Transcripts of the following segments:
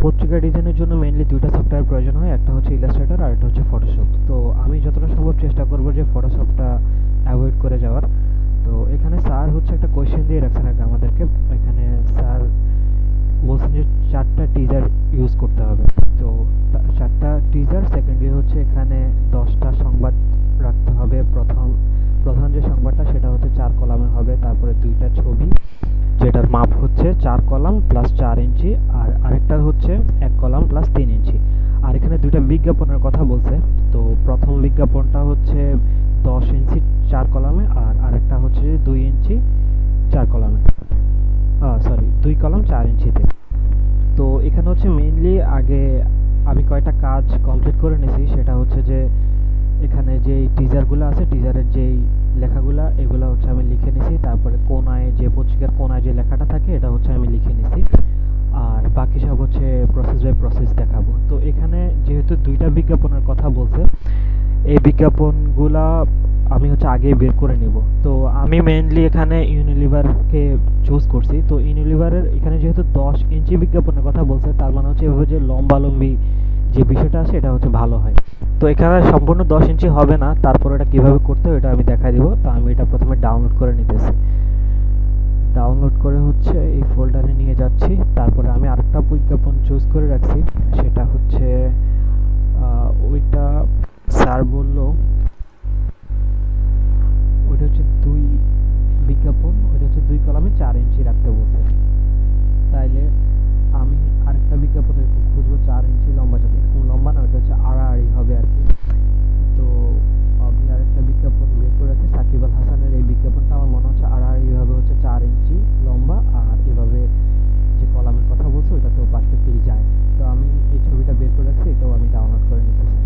পত্রিকা ডিজাইনের জন্য মেইনলি দুইটা সফটওয়্যার প্রয়োজন হয়, একটা হচ্ছে ইলাস্ট্রেটর আর একটা হচ্ছে ফটোশপ। তো আমি যতটা সম্ভব চেষ্টা করব যে ফটোশপটা অ্যাভয়েড করে যাওয়ার। তো এখানে স্যার হচ্ছে একটা কোয়েশ্চেন দিয়ে রাখছেন আগে আমাদেরকে। এখানে স্যার বলছেন যে 4টা টিজার ইউজ করতে হবে। তো 4টা টিজার, সেকেন্ডলি হচ্ছে এখানে 10টা সংবাদ রাখতে হবে। প্রধান যে সংবাদটা সেটা হচ্ছে 4 কলামে হবে, তারপরে 2টা ছবি যেটার মাপ হচ্ছে 4 কলাম প্লাস 4 ইঞ্চি, আর আরেকটা হচ্ছে 1 কলাম প্লাস 3 ইঞ্চি। আর এখানে দুইটা বিজ্ঞাপনের কথা বলছে। তো প্রথম বিজ্ঞাপনটা হচ্ছে 10 ইঞ্চি 4 কলামে, আর আরেকটা হচ্ছে 2 ইঞ্চি 4 কলামে, সরি 2 কলাম 4 ইঞ্চিতে। তো এখানে হচ্ছে মেইনলি আগে আমি কয়টা কাজ কমপ্লিট করে নিয়েছি, সেটা হচ্ছে যে এখানে যেই টিজারগুলো আছে, টিজারের যেই লেখাগুলা এগুলো হচ্ছে আমি লিখে নিয়েছি। তারপরে কোনায় যে পত্রিকার কোনায় যে লেখাটা থাকে এটা হচ্ছে আমি লিখে নিয়েছি। আর বাকি সব হচ্ছে প্রসেস বাই প্রসেস দেখাবো। তো এখানে যেহেতু দুইটা বিজ্ঞাপনের কথা বলছে, এই বিজ্ঞাপনগুলা আমি হচ্ছে আগেই বের করে নিব। তো আমি মেইনলি এখানে ইউনিলিভারকে চুজ করছি। তো ইউনিলিভারের এখানে যেহেতু 10 ইঞ্চি বিজ্ঞাপনের কথা বলছে, তার মানে হচ্ছে এভাবে যে লম্বালম্বি যে বিষয়টা আছে এটা হচ্ছে ভালো হয়। তো এখানে সম্পূর্ণ 10 ইঞ্চি হবে না, তারপর এটা কিভাবে করতে হবে এটা আমি দেখাই দিব। তো আমি এটা প্রথমে ডাউনলোড করে নিতেছি। ডাউনলোড করে হচ্ছে এই ফোল্ডারে নিয়ে যাচ্ছি। তারপরে আমি আরেকটা বিজ্ঞাপন চুজ করে রাখছি, সেটা হচ্ছে ওইটা স্যার বলল ওইটা হচ্ছে 2 বিজ্ঞাপন, ওইটা হচ্ছে 2 কলামে 4 ইঞ্চি রাখতে বলছে। তাইলে আমি আরেকটা বিজ্ঞাপন এরকম খুঁজবো 4 ইঞ্চি লম্বা, যাতে এরকম লম্বা না, ওইটা হচ্ছে আড়াআড়ি হবে আর কি। তো আমি আরেকটা বিজ্ঞাপন বের করে রাখি, সাকিব আল হাসানের এই বিজ্ঞাপনটা আমার মনে হচ্ছে আড়াআড়ি ভাবে হচ্ছে 4 ইঞ্চি লম্বা, আর এভাবে যে কলামের কথা বলছে ওইটা তো পারফেক্টলি যায়। তো আমি এই ছবিটা বের করে রাখছি, এটাও আমি ডাউনলোড করে নিতেছি।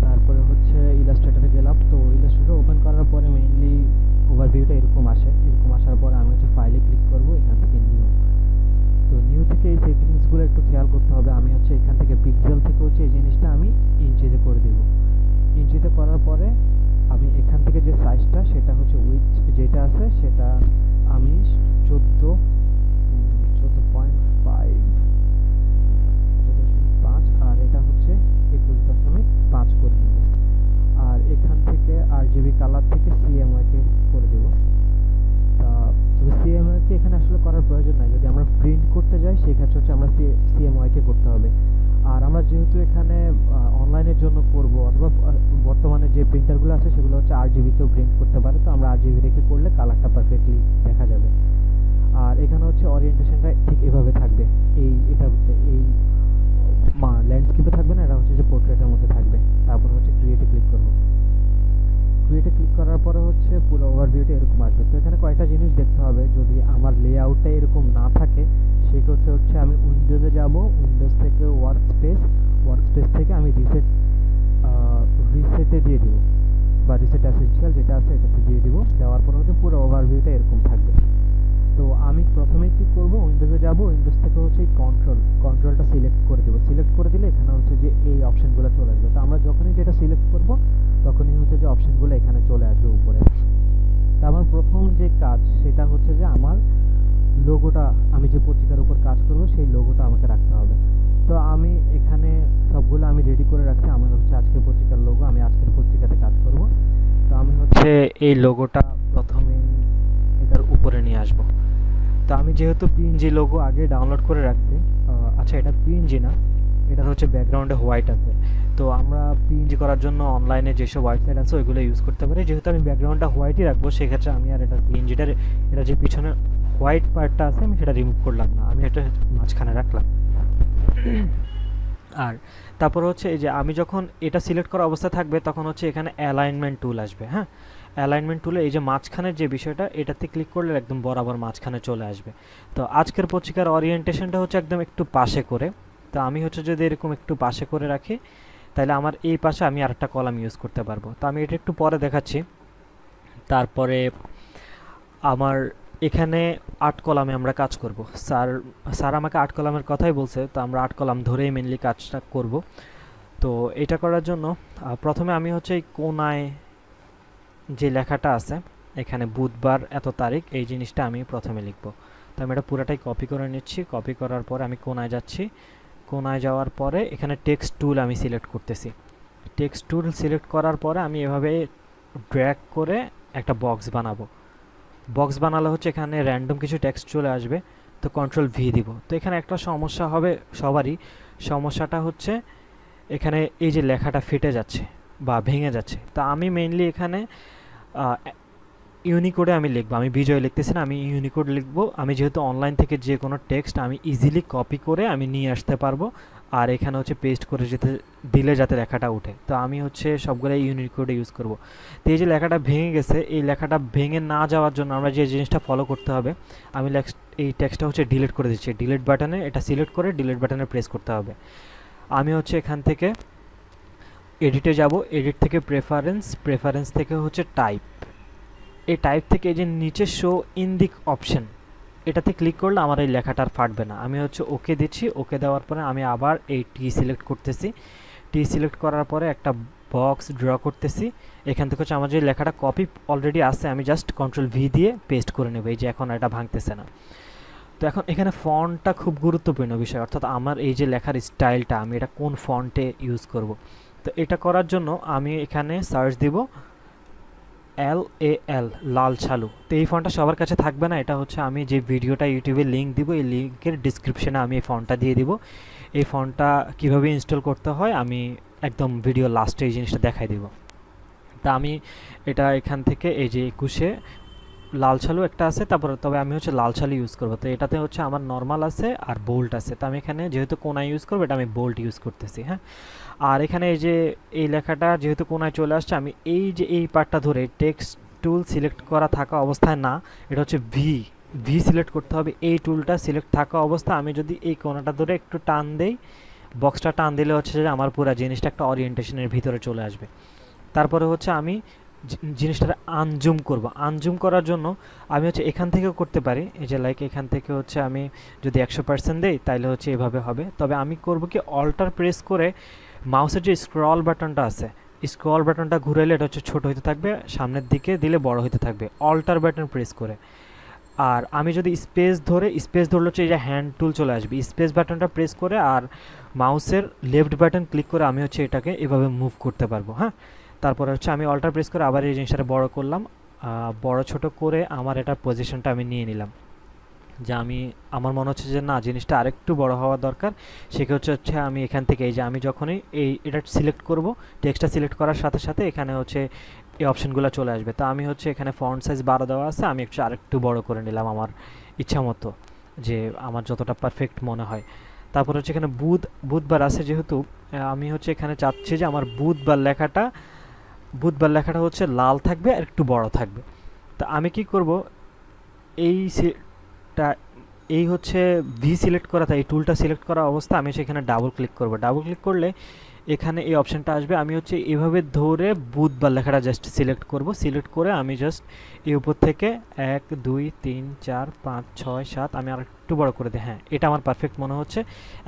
তারপরে হচ্ছে ইলাস্ট্রেটরে গেলাম। তো ইলাস্ট্রেটর ওপেন করার পরে মেইনলি ওভারভিউটা এরকম আসে। এরকম আসার পরে আমি হচ্ছে ফাইলে ক্লিক করব, এখান থেকে নিউ। তো নিউ থেকে এই সেটিংসগুলো একটু খেয়াল করতে হবে। আমি হচ্ছে এখান থেকে পিক্সেল থেকে হচ্ছে এই জিনিসটা আমি ইঞ্চিতে করে দেব। ইঞ্চিতে করার পরে আমি এখান থেকে যে সাইজটা সেটা হচ্ছে উইথ যেটা আছে সেটা আমি 14.5 আর এটা হচ্ছে 21.5 করে নেব। আর এখান থেকে RGB কালার থেকে CMYK কে করে দেব। তবে CMYK কে এখানে আসলে করার প্রয়োজন নাই, যদি আমরা প্রিন্ট করতে যাই সেক্ষেত্রে হচ্ছে আমরা CMYK কে করতে হবে। আর আমরা যেহেতু এখানে অনলাইনের জন্য করব, অথবা বর্তমানে যে প্রিন্টারগুলো আছে সেগুলো হচ্ছে RGB তেও প্রিন্ট করতে পারে, তো আমরা RGB রেখে করলে কালারটা পারফেক্টলি দেখা যাবে। আর এখানে হচ্ছে ওরিয়েন্টেশনটা ঠিক এভাবে থাকবে, এটা এই ল্যান্ডস্কেপে থাকবে না, এটা হচ্ছে যে পোর্ট্রেটের মধ্যে থাকবে। তারপর হচ্ছে ক্রিয়েটে ক্লিক করব। ক্রিয়েটে ক্লিক করার পরে হচ্ছে পুরো ওভারভিউটা এরকম আসবে। তো এখানে কয়েকটা জিনিস দেখতে হবে, যদি আমার লেআউটটা এরকম না থাকে সেক্ষেত্রে হচ্ছে আমি উইন্ডোজে যাব, উইন্ডোজ থেকে ওয়ার্কস্পেস থেকে আমি রিসেটে দিয়ে দিব, বা রিসেট এসেনশিয়াল যেটা আছে এটাতে দিয়ে দিব। দেওয়ার পর হচ্ছে পুরো ওভারভিউটা এরকম থাকবে। তো আমি প্রথমে কি করব, উইন্ডোজে যাব, উইন্ডোজ থেকে হচ্ছে এই কন্ট্রোলটা সিলেক্ট করে দেব। সিলেক্ট করে দিলে এখানে হচ্ছে যে এই অপশনগুলো চলে আসবে। তো আমরা যখনই যেটা সিলেক্ট করব তখনই হচ্ছে যে অপশনগুলো এখানে চলে আসবে উপরে। তো আমার প্রথম যে কাজ সেটা হচ্ছে যে আমার লোগোটা, আমি যে পত্রিকার উপর কাজ করব সেই লোগোটা আমাকে রাখতে হবে। তো আমি এখানে সবগুলো আমি রেডি করে রাখছি। আমার হচ্ছে আজকের পত্রিকার লোগো, আমি আজকের পত্রিকাতে কাজ করব। তো আমি হচ্ছে এই লোগোটা প্রথমে এটার উপরে নিয়ে আসব। তো আমি যেহেতু পিএনজি লোগো আগে ডাউনলোড করে রাখছি, আচ্ছা এটা পিএনজি না, এটা হচ্ছে ব্যাকগ্রাউন্ডে হোয়াইট আছে। তো আমরা পিএনজি করার জন্য অনলাইনে যেসব ওয়েবসাইট আছে ওইগুলো ইউজ করতে পারি। যেহেতু আমি ব্যাকগ্রাউন্ডটা হোয়াইটই রাখবো, সেক্ষেত্রে আমি আর এটা পিএনজিটার এটা যে পিছনে হোয়াইট পার্টটা আছে আমি সেটা রিমুভ করলাম না, আমি এটা মাঝখানে রাখলাম। আর তারপর হচ্ছে এই যে আমি যখন এটা সিলেক্ট করা অবস্থা থাকবে তখন হচ্ছে এখানে অ্যালাইনমেন্ট টুল আসবে। হ্যাঁ, অ্যালাইনমেন্ট টুলে এই যে মাঝখানের যে বিষয়টা এটাতে ক্লিক করলে একদম বরাবর মাঝখানে চলে আসবে। তো আজকের পত্রিকার ওরিয়েন্টেশনটা হচ্ছে একদম একটু পাশে করে। তো আমি হচ্ছে যদি এরকম একটু পাশে করে রাখি তাহলে আমার এই পাশে আমি আরেকটা কলাম ইউজ করতে পারবো। তো আমি এটা একটু পরে দেখাচ্ছি। তারপরে আমার এখানে 8 কলামে আমরা কাজ করব। স্যার আমাকে 8 কলামের কথাই বলছে, তো আমরা 8 কলাম ধরেই মেনলি কাজটা করব। তো এটা করার জন্য প্রথমে আমি হচ্ছে এই কোনায় যে লেখাটা আছে এখানে বুধবার এত তারিখ, এই জিনিসটা আমি প্রথমে লিখব। তো আমি এটা পুরোটাই কপি করে নিচ্ছি। কপি করার পরে আমি কোনায় যাচ্ছি, কোনায় যাওয়ার পরে এখানে টেক্সট টুল আমি সিলেক্ট করতেছি। টেক্সট টুল সিলেক্ট করার পরে আমি এভাবে ড্র্যাগ করে একটা বক্স বানাবো। বক্স বানালে হচ্ছে এখানে র্যান্ডম কিছু টেক্সট চলে আসবে, তো কন্ট্রোল ভি দিব। তো এখানে একটা সমস্যা হবে সবারই, সমস্যাটা হচ্ছে এখানে এই যে লেখাটা ফেটে যাচ্ছে বা ভেঙে যাচ্ছে। তো আমি মেইনলি এখানে ইউনিকোডে আমি লিখবো, আমি বিজয় লিখতেছি না, আমি ইউনিকোড লিখবো। আমি যেহেতু অনলাইন থেকে যে কোনো টেক্সট আমি ইজিলি কপি করে আমি নিয়ে আসতে পারবো, আর এখানে হচ্ছে পেস্ট করে দিলে যাতে লেখাটা উঠে। তো আমি হচ্ছে সবগুলো ইউনিকোডে ইউজ করব। তো এই যে লেখাটা ভেঙে গেছে, এই লেখাটা ভেঙে না যাওয়ার জন্য আমরা যে জিনিসটা ফলো করতে হবে, আমি এই টেক্সটটা হচ্ছে ডিলিট করে দিচ্ছি। ডিলিট বাটনে এটা সিলেক্ট করে ডিলিট বাটনে প্রেস করতে হবে। আমি হচ্ছে এখান থেকে এডিটে যাব, এডিট থেকে প্রেফারেন্স থেকে হচ্ছে টাইপ, এই টাইপ থেকে এই যে নিচে শো ইন দি অপশন, এটাতে ক্লিক করলে আমার এই লেখাটা আর ফাটবে না। আমি হচ্ছে ওকে দিচ্ছি, ওকে দেওয়ার পরে আমি আবার এই টি সিলেক্ট করতেছি। টি সিলেক্ট করার পরে একটা বক্স ড্র করতেছি। এখান থেকে হচ্ছে আমার যে লেখাটা কপি অলরেডি আছে, আমি জাস্ট কন্ট্রোল ভি দিয়ে পেস্ট করে নেব। এই যে এখন এটা ভাঙতেছে না। তো এখন এখানে ফন্টটা খুব গুরুত্বপূর্ণ বিষয়, অর্থাৎ আমার এই যে লেখার স্টাইলটা আমি এটা কোন ফন্টে ইউজ করব। তো এটা করার জন্য আমি এখানে সার্চ দিব LAL, লাল ছালু। তো এই ফন্টটা সবার কাছে থাকবে না, এটা হচ্ছে আমি যে ভিডিওটা ইউটিউবে লিঙ্ক দিব, এই লিঙ্কের ডিসক্রিপশনে আমি এই ফন্টটা দিয়ে দিব। এই ফন্টটা কীভাবে ইনস্টল করতে হয় আমি একদম ভিডিও লাস্টে এই জিনিসটা দেখাই দিব। তা আমি এটা এখান থেকে এই যে 21 লাল ছালু একটা আছে, তারপরে তবে আমি হচ্ছে লাল ছালু ইউজ করবো। তো এটাতে হচ্ছে আমার নর্মাল আছে আর বোল্ড আছে। তো আমি এখানে যেহেতু কোনায় ইউজ করবো, এটা আমি বোল্ড ইউজ করতেছি। হ্যাঁ, আর এখানে এই যে এই লেখাটা যেহেতু কোনায় চলে আসছে, আমি এই যে এই পার্টটা ধরে টেক্সট টুল সিলেক্ট করা থাকা অবস্থায় না, এটা হচ্ছে ভি সিলেক্ট করতে হবে। এই টুলটা সিলেক্ট থাকা অবস্থা আমি যদি এই কোনাটা ধরে একটু টান দেই, বক্সটা টান দিলে হচ্ছে যে আমার পুরো জিনিসটা একটা ওরিয়েন্টেশনের ভিতরে চলে আসবে। তারপরে হচ্ছে আমি জিনিসটা আনজুম করব। আনজুম করার জন্য আমি হচ্ছে এখান থেকেও করতে পারি, এই যে লাইক এখান থেকে হচ্ছে আমি যদি 100% দেই তাহলে হচ্ছে এভাবে হবে। তবে আমি করব কি, অল্টার প্রেস করে মাউসের যে স্ক্রল বাটনটা আছে, স্ক্রল বাটনটা ঘুরাইলে এটা হচ্ছে ছোট হতে থাকবে, সামনের দিকে দিলে বড় হতে থাকবে অল্টার বাটন প্রেস করে। আর আমি যদি স্পেস ধরলে হচ্ছে এই যে হ্যান্ড টুল চলে আসবে, স্পেস বাটনটা প্রেস করে আর মাউসের লেফট বাটন ক্লিক করে আমি হচ্ছে এটাকে এভাবে মুভ করতে পারবো। হ্যাঁ, তারপরে হচ্ছে আমি অল্টার প্রেস করে আবার এই জিনিসটা বড় করলাম, বড় ছোট করে আমার এটার পজিশনটা আমি নিয়ে নিলাম। যে আমার মনে হচ্ছে যে না, জিনিসটা আরেকটু বড় হওয়া দরকার। সেক্ষেত্রে আমি এখান থেকে এই যে আমি যখনই এটা সিলেক্ট করব, টেক্সটটা সিলেক্ট করার সাথে সাথে এখানে হচ্ছে এই অপশনগুলো চলে আসবে। তো আমি হচ্ছে এখানে ফন্ট সাইজ 12 দেওয়া আছে, আমি একটু আরেকটু বড় করে নিলাম আমার ইচ্ছা মতো, যে আমার যতটা পারফেক্ট মনে হয়। তারপর হচ্ছে এখানে বুধবার আছে, যেহেতু আমি হচ্ছে এখানে চাচ্ছি যে আমার বুধবার লেখাটা হচ্ছে লাল থাকবে আর একটু বড় থাকবে। তো আমি কি করব, এই হচ্ছে ভি সিলেক্ট করা, তাই এই টুলটা সিলেক্ট করা অবস্থা আমি সেখানে ডাবল ক্লিক করব। ডাবল ক্লিক করলে এখানে এই অপশানটা আসবে। আমি হচ্ছে এভাবে ধরে বুধবার লেখাটা জাস্ট সিলেক্ট করব। সিলেক্ট করে আমি জাস্ট এই উপর থেকে 1 2 3 4 5 6 7 আমি আর একটু বড় করে দিই। হ্যাঁ, এটা আমার পারফেক্ট মনে হচ্ছে।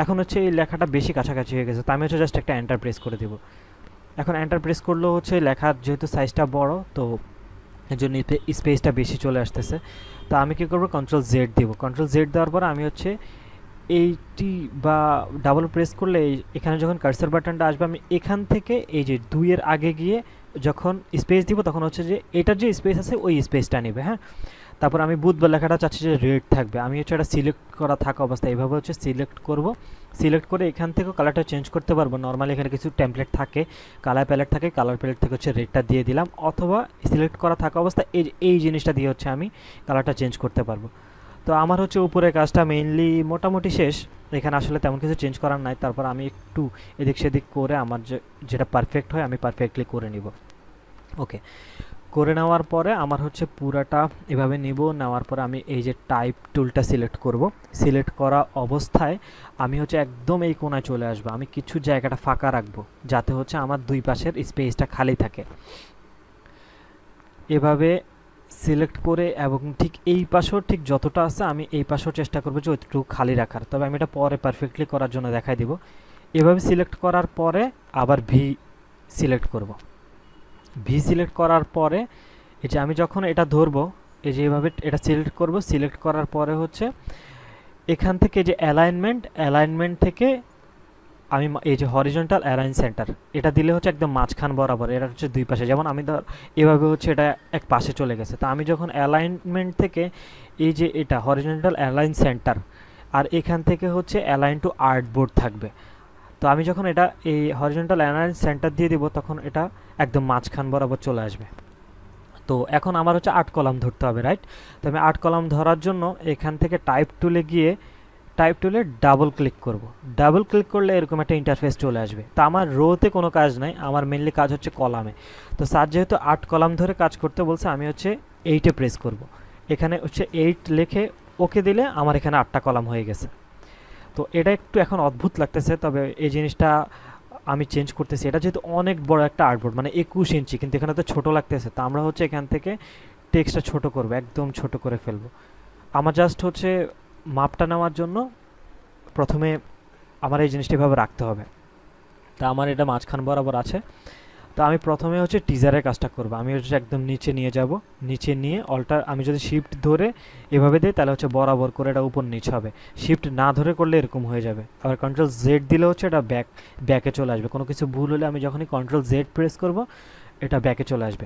এখন হচ্ছে এই লেখাটা বেশি কাছাকাছি হয়ে গেছে, তো আমি হচ্ছে জাস্ট একটা এন্টার প্রেস করে দেব। এখন এন্টার প্রেস করলেও হচ্ছে লেখার যেহেতু সাইজটা বড়, তো এর জন্য স্পেসটা বেশি চলে আসতেছে। তো আমি কি করব, কন্ট্রোল জেড দিব। কন্ট্রোল জেড দেওয়ার পর আমি হচ্ছে এইটি বা ডাবল প্রেস করলে এখানে যখন কার্সার বাটনটা আসবে, আমি এখান থেকে এই যে 2 এর আগে গিয়ে যখন স্পেস দিব, তখন হচ্ছে যে এটার যে স্পেস আছে ওই স্পেসটা নেবে। হ্যাঁ, তারপর আমি বুধবার লেখাটা চাচ্ছি যে রেড থাকবে, আমি হচ্ছে এটা সিলেক্ট করা থাকা অবস্থায় এইভাবে হচ্ছে সিলেক্ট করব। সিলেক্ট করে এখান থেকেও কালারটা চেঞ্জ করতে পারবো। নর্মালি এখানে কিছু টেমপ্লেট থাকে, কালার প্যালেট থাকে, কালার প্যালেট থেকে হচ্ছে রেডটা দিয়ে দিলাম, অথবা সিলেক্ট করা থাকা অবস্থায় এই জিনিসটা দিয়ে হচ্ছে আমি কালারটা চেঞ্জ করতে পারবো। তো আমার হচ্ছে উপরের কাজটা মেইনলি মোটামুটি শেষ, এখানে আসলে তেমন কিছু চেঞ্জ করার নাই। তারপর আমি একটু এদিক সেদিক করে আমার যেটা পারফেক্ট হয় আমি পারফেক্টলি করে নিব। ওকে, করে নেওয়ার পরে আমার হচ্ছে পুরাটা এভাবে নিব। নেওয়ার পরে আমি এই যে টাইপ টুলটা সিলেক্ট করব। সিলেক্ট করা অবস্থায় আমি হচ্ছে একদম এই কোণায় চলে আসবো, আমি কিছু জায়গাটা ফাঁকা রাখবো যাতে হচ্ছে আমার দুই পাশের স্পেসটা খালি থাকে। এভাবে সিলেক্ট করে এবং ঠিক এই পাশেও ঠিক যতটা আছে আমি এই পাশেও চেষ্টা করবো যে ওইটুকু খালি রাখার। তবে আমি এটা পরে পারফেক্টলি করার জন্য দেখাই দিব। এভাবে সিলেক্ট করার পরে আবার ভি সিলেক্ট করব। ভি সিলেক্ট করার পরে এই যে আমি যখন এটা ধরবো, এই যে এভাবে এটা সিলেক্ট করব, সিলেক্ট করার পরে হচ্ছে এখান থেকে যে অ্যালাইনমেন্ট থেকে আমি এই যে হরিজন্টাল অ্যালাইন সেন্টার এটা দিলে হচ্ছে একদম মাঝখান বরাবর, এটা হচ্ছে দুই পাশে, যেমন আমি ধর এভাবে হচ্ছে এটা এক পাশে চলে গেছে। তো আমি যখন অ্যালাইনমেন্ট থেকে এই যে এটা হরিজন্টাল অ্যালাইন সেন্টার আর এখান থেকে হচ্ছে অ্যালাইন টু আর্টবোর্ড থাকবে, তো আমি যখন এটা এই হরিজন্টাল অ্যালাইন সেন্টার দিয়ে দিব তখন এটা একদম মাঝখান বরাবর চলে আসবে। তো এখন আমার হচ্ছে 8 কলাম ধরতে হবে, রাইট? তো আমি 8 কলাম ধরার জন্য এখান থেকে টাইপ টুলে গিয়ে টাইপ টুলে ডাবল ক্লিক করব। ডাবল ক্লিক করলে এরকম একটা ইন্টারফেস চলে আসবে। তো আমার রোতে কোনো কাজ নাই, আমার মেনলি কাজ হচ্ছে কলামে। তো স্যার যেহেতু 8 কলাম ধরে কাজ করতে বলছে, আমি হচ্ছে 8-এ প্রেস করব। এখানে হচ্ছে 8 লিখে ওকে দিলে আমার এখানে 8টা কলাম হয়ে গেছে। তো এটা একটু এখন অদ্ভুত লাগতেছে, তবে এই জিনিসটা আমি চেঞ্জ করতেছি। এটা যেহেতু অনেক বড় একটা আর্টবোর্ড, মানে 21 ইঞ্চি, কিন্তু এখানে তো ছোটো লাগতেছে। তো আমরা হচ্ছে এখান থেকে টেক্সটটা ছোট করব, একদম ছোট করে ফেলবো। আমার জাস্ট হচ্ছে মাপটা নেওয়ার জন্য প্রথমে আমার এই জিনিসটা এভাবে রাখতে হবে। তা আমার এটা মাঝখান বরাবর আছে। তো আমি প্রথমে হচ্ছে টিজারের কাজটা করব। আমি হচ্ছে একদম নিচে নিয়ে যাব, নিচে নিয়ে অল্টার আমি যদি শিফট ধরে এভাবে দিই তাহলে হচ্ছে বরাবর করে এটা উপর নিচ হবে। শিফট না ধরে করলে এরকম হয়ে যাবে। আবার কন্ট্রোল জেড দিলে হচ্ছে এটা ব্যাকে চলে আসবে। কোনো কিছু ভুল হলে আমি যখনই কন্ট্রোল জেড প্রেস করব এটা ব্যাকে চলে আসবে।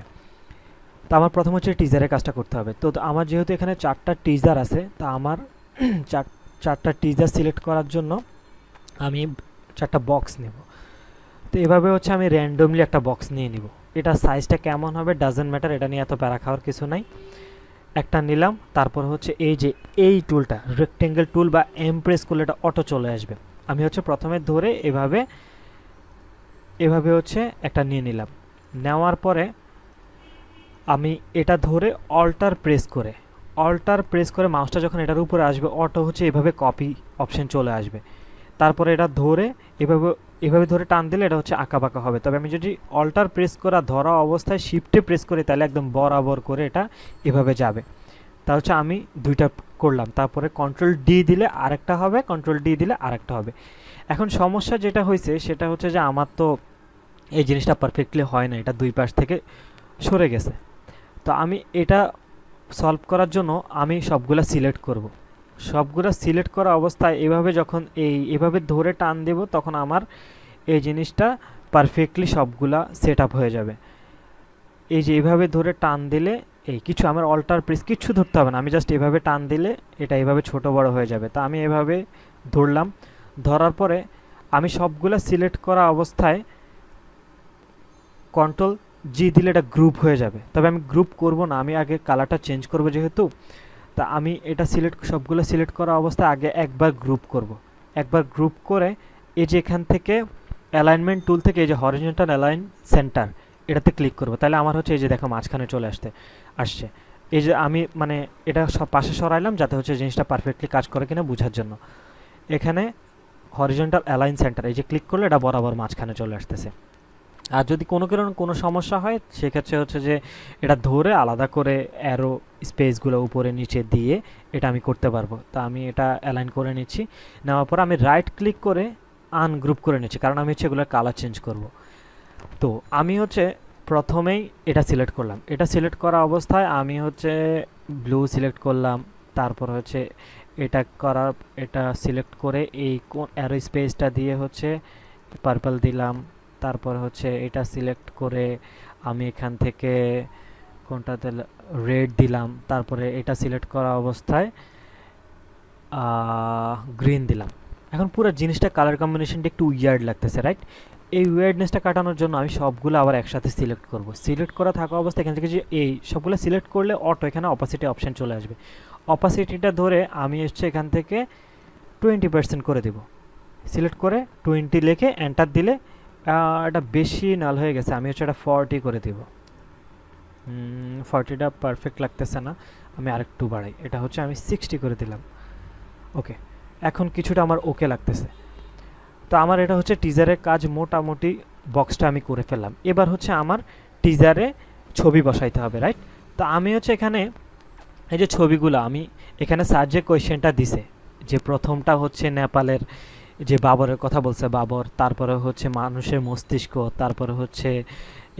তো আমার প্রথম হচ্ছে টিজারের কাজটা করতে হবে। তো আমার যেহেতু এখানে 4টা টিজার আছে, তা আমার চারটা টিজার সিলেক্ট করার জন্য আমি 4টা বক্স নেব। তো এভাবে হচ্ছে আমি র্যান্ডমলি একটা বক্স নিয়ে নিব। এটা সাইজটা কেমন হবে ডাজেন্ট ম্যাটার, এটা নিয়ে এত প্যারা খাওয়ার কিছু নাই। একটা নিলাম, তারপর হচ্ছে এই যে এই টুলটা রেক্টেঙ্গেল টুল বা এম প্রেস করলে এটা অটো চলে আসবে। আমি হচ্ছে প্রথমে ধরে এভাবে হচ্ছে একটা নিয়ে নিলাম। নেওয়ার পরে আমি এটা ধরে অল্টার প্রেস করে মাউসটা যখন এটার উপরে আসবে অটো হচ্ছে এভাবে কপি অপশন চলে আসবে। তারপরে এটা ধরে এভাবে ধরে টান দিলে এটা হচ্ছে আঁকা বাঁকা হবে। তবে আমি যদি অল্টার প্রেস করা ধরা অবস্থায় শিফটে প্রেস করি তাহলে একদম বরাবর করে এটা এভাবে যাবে। তা হচ্ছে আমি দুইটা করলাম, তারপরে কন্ট্রোল ডি দিলে আরেকটা হবে, কন্ট্রোল ডি দিলে আরেকটা হবে। এখন সমস্যা যেটা হয়েছে সেটা হচ্ছে যে আমার তো এই জিনিসটা পারফেক্টলি হয় না, এটা দুই পাশ থেকে সরে গেছে। তো আমি এটা সলভ করার জন্য আমি সবগুলা সিলেক্ট করব। সবগুলা সিলেক্ট করা অবস্থায় এভাবে যখন এভাবে ধরে টান দেব তখন আমার এই জিনিসটা পারফেক্টলি সবগুলা সেট আপ হয়ে যাবে। এই যে এভাবে ধরে টান দিলে কিছু আমার অল্টার প্রেস কিছু ধরতে হবে না, আমি জাস্ট এভাবে টান দিলে এটা এভাবে ছোট বড় হয়ে যাবে। তা আমি এভাবে ধরলাম, ধরার পরে আমি সবগুলা সিলেক্ট করা অবস্থায় কন্ট্রোল জি দিলে এটা গ্রুপ হয়ে যাবে। তবে আমি গ্রুপ করব না, আমি আগে কালারটা চেঞ্জ করব যেহেতু। তা আমি এটা সবগুলো সিলেক্ট করা অবস্থায় আগে একবার গ্রুপ করব। একবার গ্রুপ করে এই যে এখান থেকে অ্যালাইনমেন্ট টুল থেকে এই যে হরিজন্টাল অ্যালাইন সেন্টার এটাতে ক্লিক করব। তাহলে আমার হচ্ছে এই যে দেখো মাঝখানে চলে আসছে। এই যে আমি মানে এটা সব পাশে সরাইলাম যাতে হচ্ছে জিনিসটা পারফেক্টলি কাজ করে কিনা বোঝার জন্য। এখানে হরিজন্টাল অ্যালাইন সেন্টার এই যে ক্লিক করলে এটা বরাবর মাঝখানে চলে আসতেছে। আর যদি কোনো সমস্যা হয় সেক্ষেত্রে হচ্ছে যে এটা ধরে আলাদা করে অ্যারো স্পেসগুলো উপরে নিচে দিয়ে এটা আমি করতে পারবো। তা আমি এটা অ্যালাইন করে নিচ্ছি। নেওয়ার পর আমি রাইট ক্লিক করে আনগ্রুপ করে নিচ্ছি, কারণ আমি হচ্ছে এগুলোর কালার চেঞ্জ করব। তো আমি হচ্ছে প্রথমেই এটা সিলেক্ট করলাম। এটা সিলেক্ট করা অবস্থায় আমি হচ্ছে ব্লু সিলেক্ট করলাম, তারপর হচ্ছে এটা সিলেক্ট করে এই অ্যারো স্পেসটা দিয়ে হচ্ছে পার্পল দিলাম। তারপর হচ্ছে এটা সিলেক্ট করে আমি এখান থেকে কোনটাতে রেড দিলাম। তারপরে এটা সিলেক্ট করা অবস্থায় গ্রিন দিলাম। এখন পুরো জিনিসটা কালার কম্বিনেশনটা একটু উইয়ার্ড লাগতেছে, রাইট? এই উইয়ার্ডনেসটা কাটানোর জন্য আমি সবগুলো আবার একসাথে সিলেক্ট করব। সিলেক্ট করা থাকা অবস্থায় এখান থেকে যে এই সবগুলো সিলেক্ট করলে অটো এখানে অপাসিটি অপশান চলে আসবে। অপাসিটিটা ধরে আমি হচ্ছে এখান থেকে 20% করে দেব। সিলেক্ট করে 20 লিখে এন্টার দিলে এটা বেশি নাল হয়ে গেছে, আমি হচ্ছে এটা 40 করে দেব। 40টা পারফেক্ট লাগতেছে না, আমি আরেকটু বাড়াই, এটা হচ্ছে আমি 60 করে দিলাম। ওকে, এখন কিছুটা আমার ওকে লাগতেছে। তো আমার এটা হচ্ছে টিজারের কাজ মোটামুটি বক্সটা আমি করে ফেললাম। এবার হচ্ছে আমার টিজারে ছবি বসাইতে হবে, রাইট? তো আমি হচ্ছে এখানে এই যে ছবিগুলো আমি এখানে স্যার যে কোয়েশ্চেনটা দিছে, যে প্রথমটা হচ্ছে নেপালের যে বাবরের কথা বলছে বাবর, তারপরে হচ্ছে মানুষের মস্তিষ্ক, তারপরে হচ্ছে